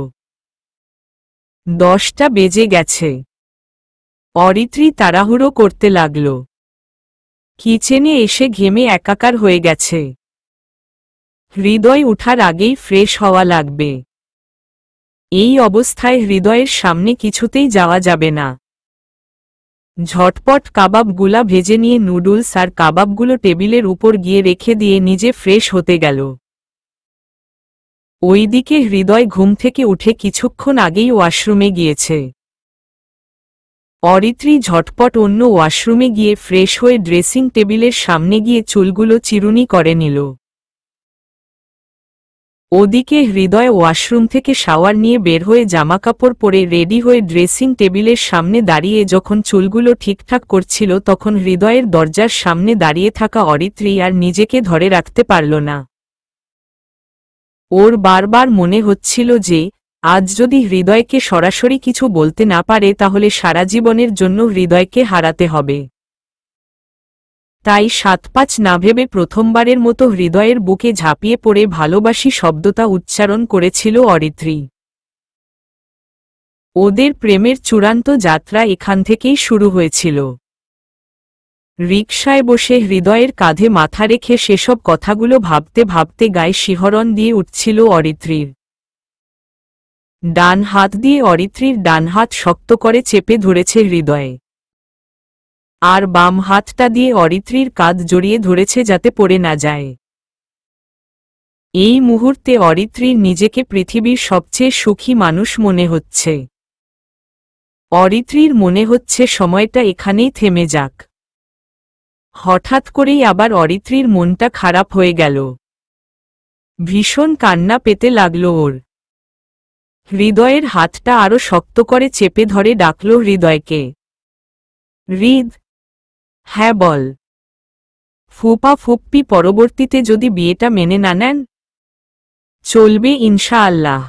10টা বেজে গেছে। অরিত্রী তাড়াহুড়ো করতে লাগল। কিচেনে এসে ঘেমে একাকার হয়ে গেছে। হৃদয় উঠার আগেই ফ্রেশ হওয়া লাগবে। এই অবস্থায় হৃদয়ের সামনে কিছুতেই যাওয়া যাবে না। ঝটপট কাবাবগুলা ভেজে নিয়ে নুডলস আর কাবাবগুলো টেবিলের উপর গিয়ে রেখে দিয়ে নিজে ফ্রেশ হতে গেল। ওইদিকে হৃদয় ঘুম থেকে উঠে কিছুক্ষণ আগেই ওয়াশরুমে গিয়েছে। অরিত্রী ঝটপট অন্য ওয়াশরুমে গিয়ে ফ্রেশ হয়ে ড্রেসিং টেবিলের সামনে গিয়ে চুলগুলো চিরুনি করে নিল। ওদিকে হৃদয় ওয়াশরুম থেকে শাওয়ার নিয়ে বের হয়ে জামাকাপড় পরে রেডি হয়ে ড্রেসিং টেবিলের সামনে দাঁড়িয়ে যখন চুলগুলো ঠিকঠাক করছিল তখন হৃদয়ের দরজার সামনে দাঁড়িয়ে থাকা অরিত্রী আর নিজেকে ধরে রাখতে পারল না। ওর বারবার মনে হচ্ছিল যে আজ যদি হৃদয়কে সরাসরি কিছু বলতে না পারে তাহলে সারা জীবনের জন্য হৃদয়কে হারাতে হবে। তাই 7-5 না ভেবে প্রথমবারের মতো হৃদয়ের বুকে ঝাঁপিয়ে পড়ে ভালোবাসি শব্দটা উচ্চারণ করেছিল অরিত্রী। ওদের প্রেমের চূড়ান্ত যাত্রা এখান থেকেই শুরু হয়েছিল। রিকশায় বসে হৃদয়ের কাঁধে মাথা রেখে সেসব কথাগুলো ভাবতে ভাবতে গায়ে শিহরণ দিয়ে উঠছিল অরিত্রীর। ডান হাত দিয়ে অরিত্রীর ডান হাত শক্ত করে চেপে ধরেছে হৃদয়ে, আর বাম হাতটা দিয়ে অরিত্রীর কাঁধ জড়িয়ে ধরেছে যাতে পড়ে না যায়। এই মুহূর্তে অরিত্রীর নিজেকে পৃথিবীর সবচেয়ে সুখী মানুষ মনে হচ্ছে। অরিত্রীর মনে হচ্ছে সময়টা এখানেই থেমে যাক। হঠাৎ করেই আবার অরিত্রীর মনটা খারাপ হয়ে গেল। ভীষণ কান্না পেতে লাগল ওর। হৃদয়ের হাতটা আরো শক্ত করে চেপে ধরে ডাকল হৃদয়কে। হৃদ, হ্যাঁ বল। ফুপা ফুপ্পি পরবর্তীতে যদি বিয়েটা মেনে না নেন? চলবে ইনশাআল্লাহ।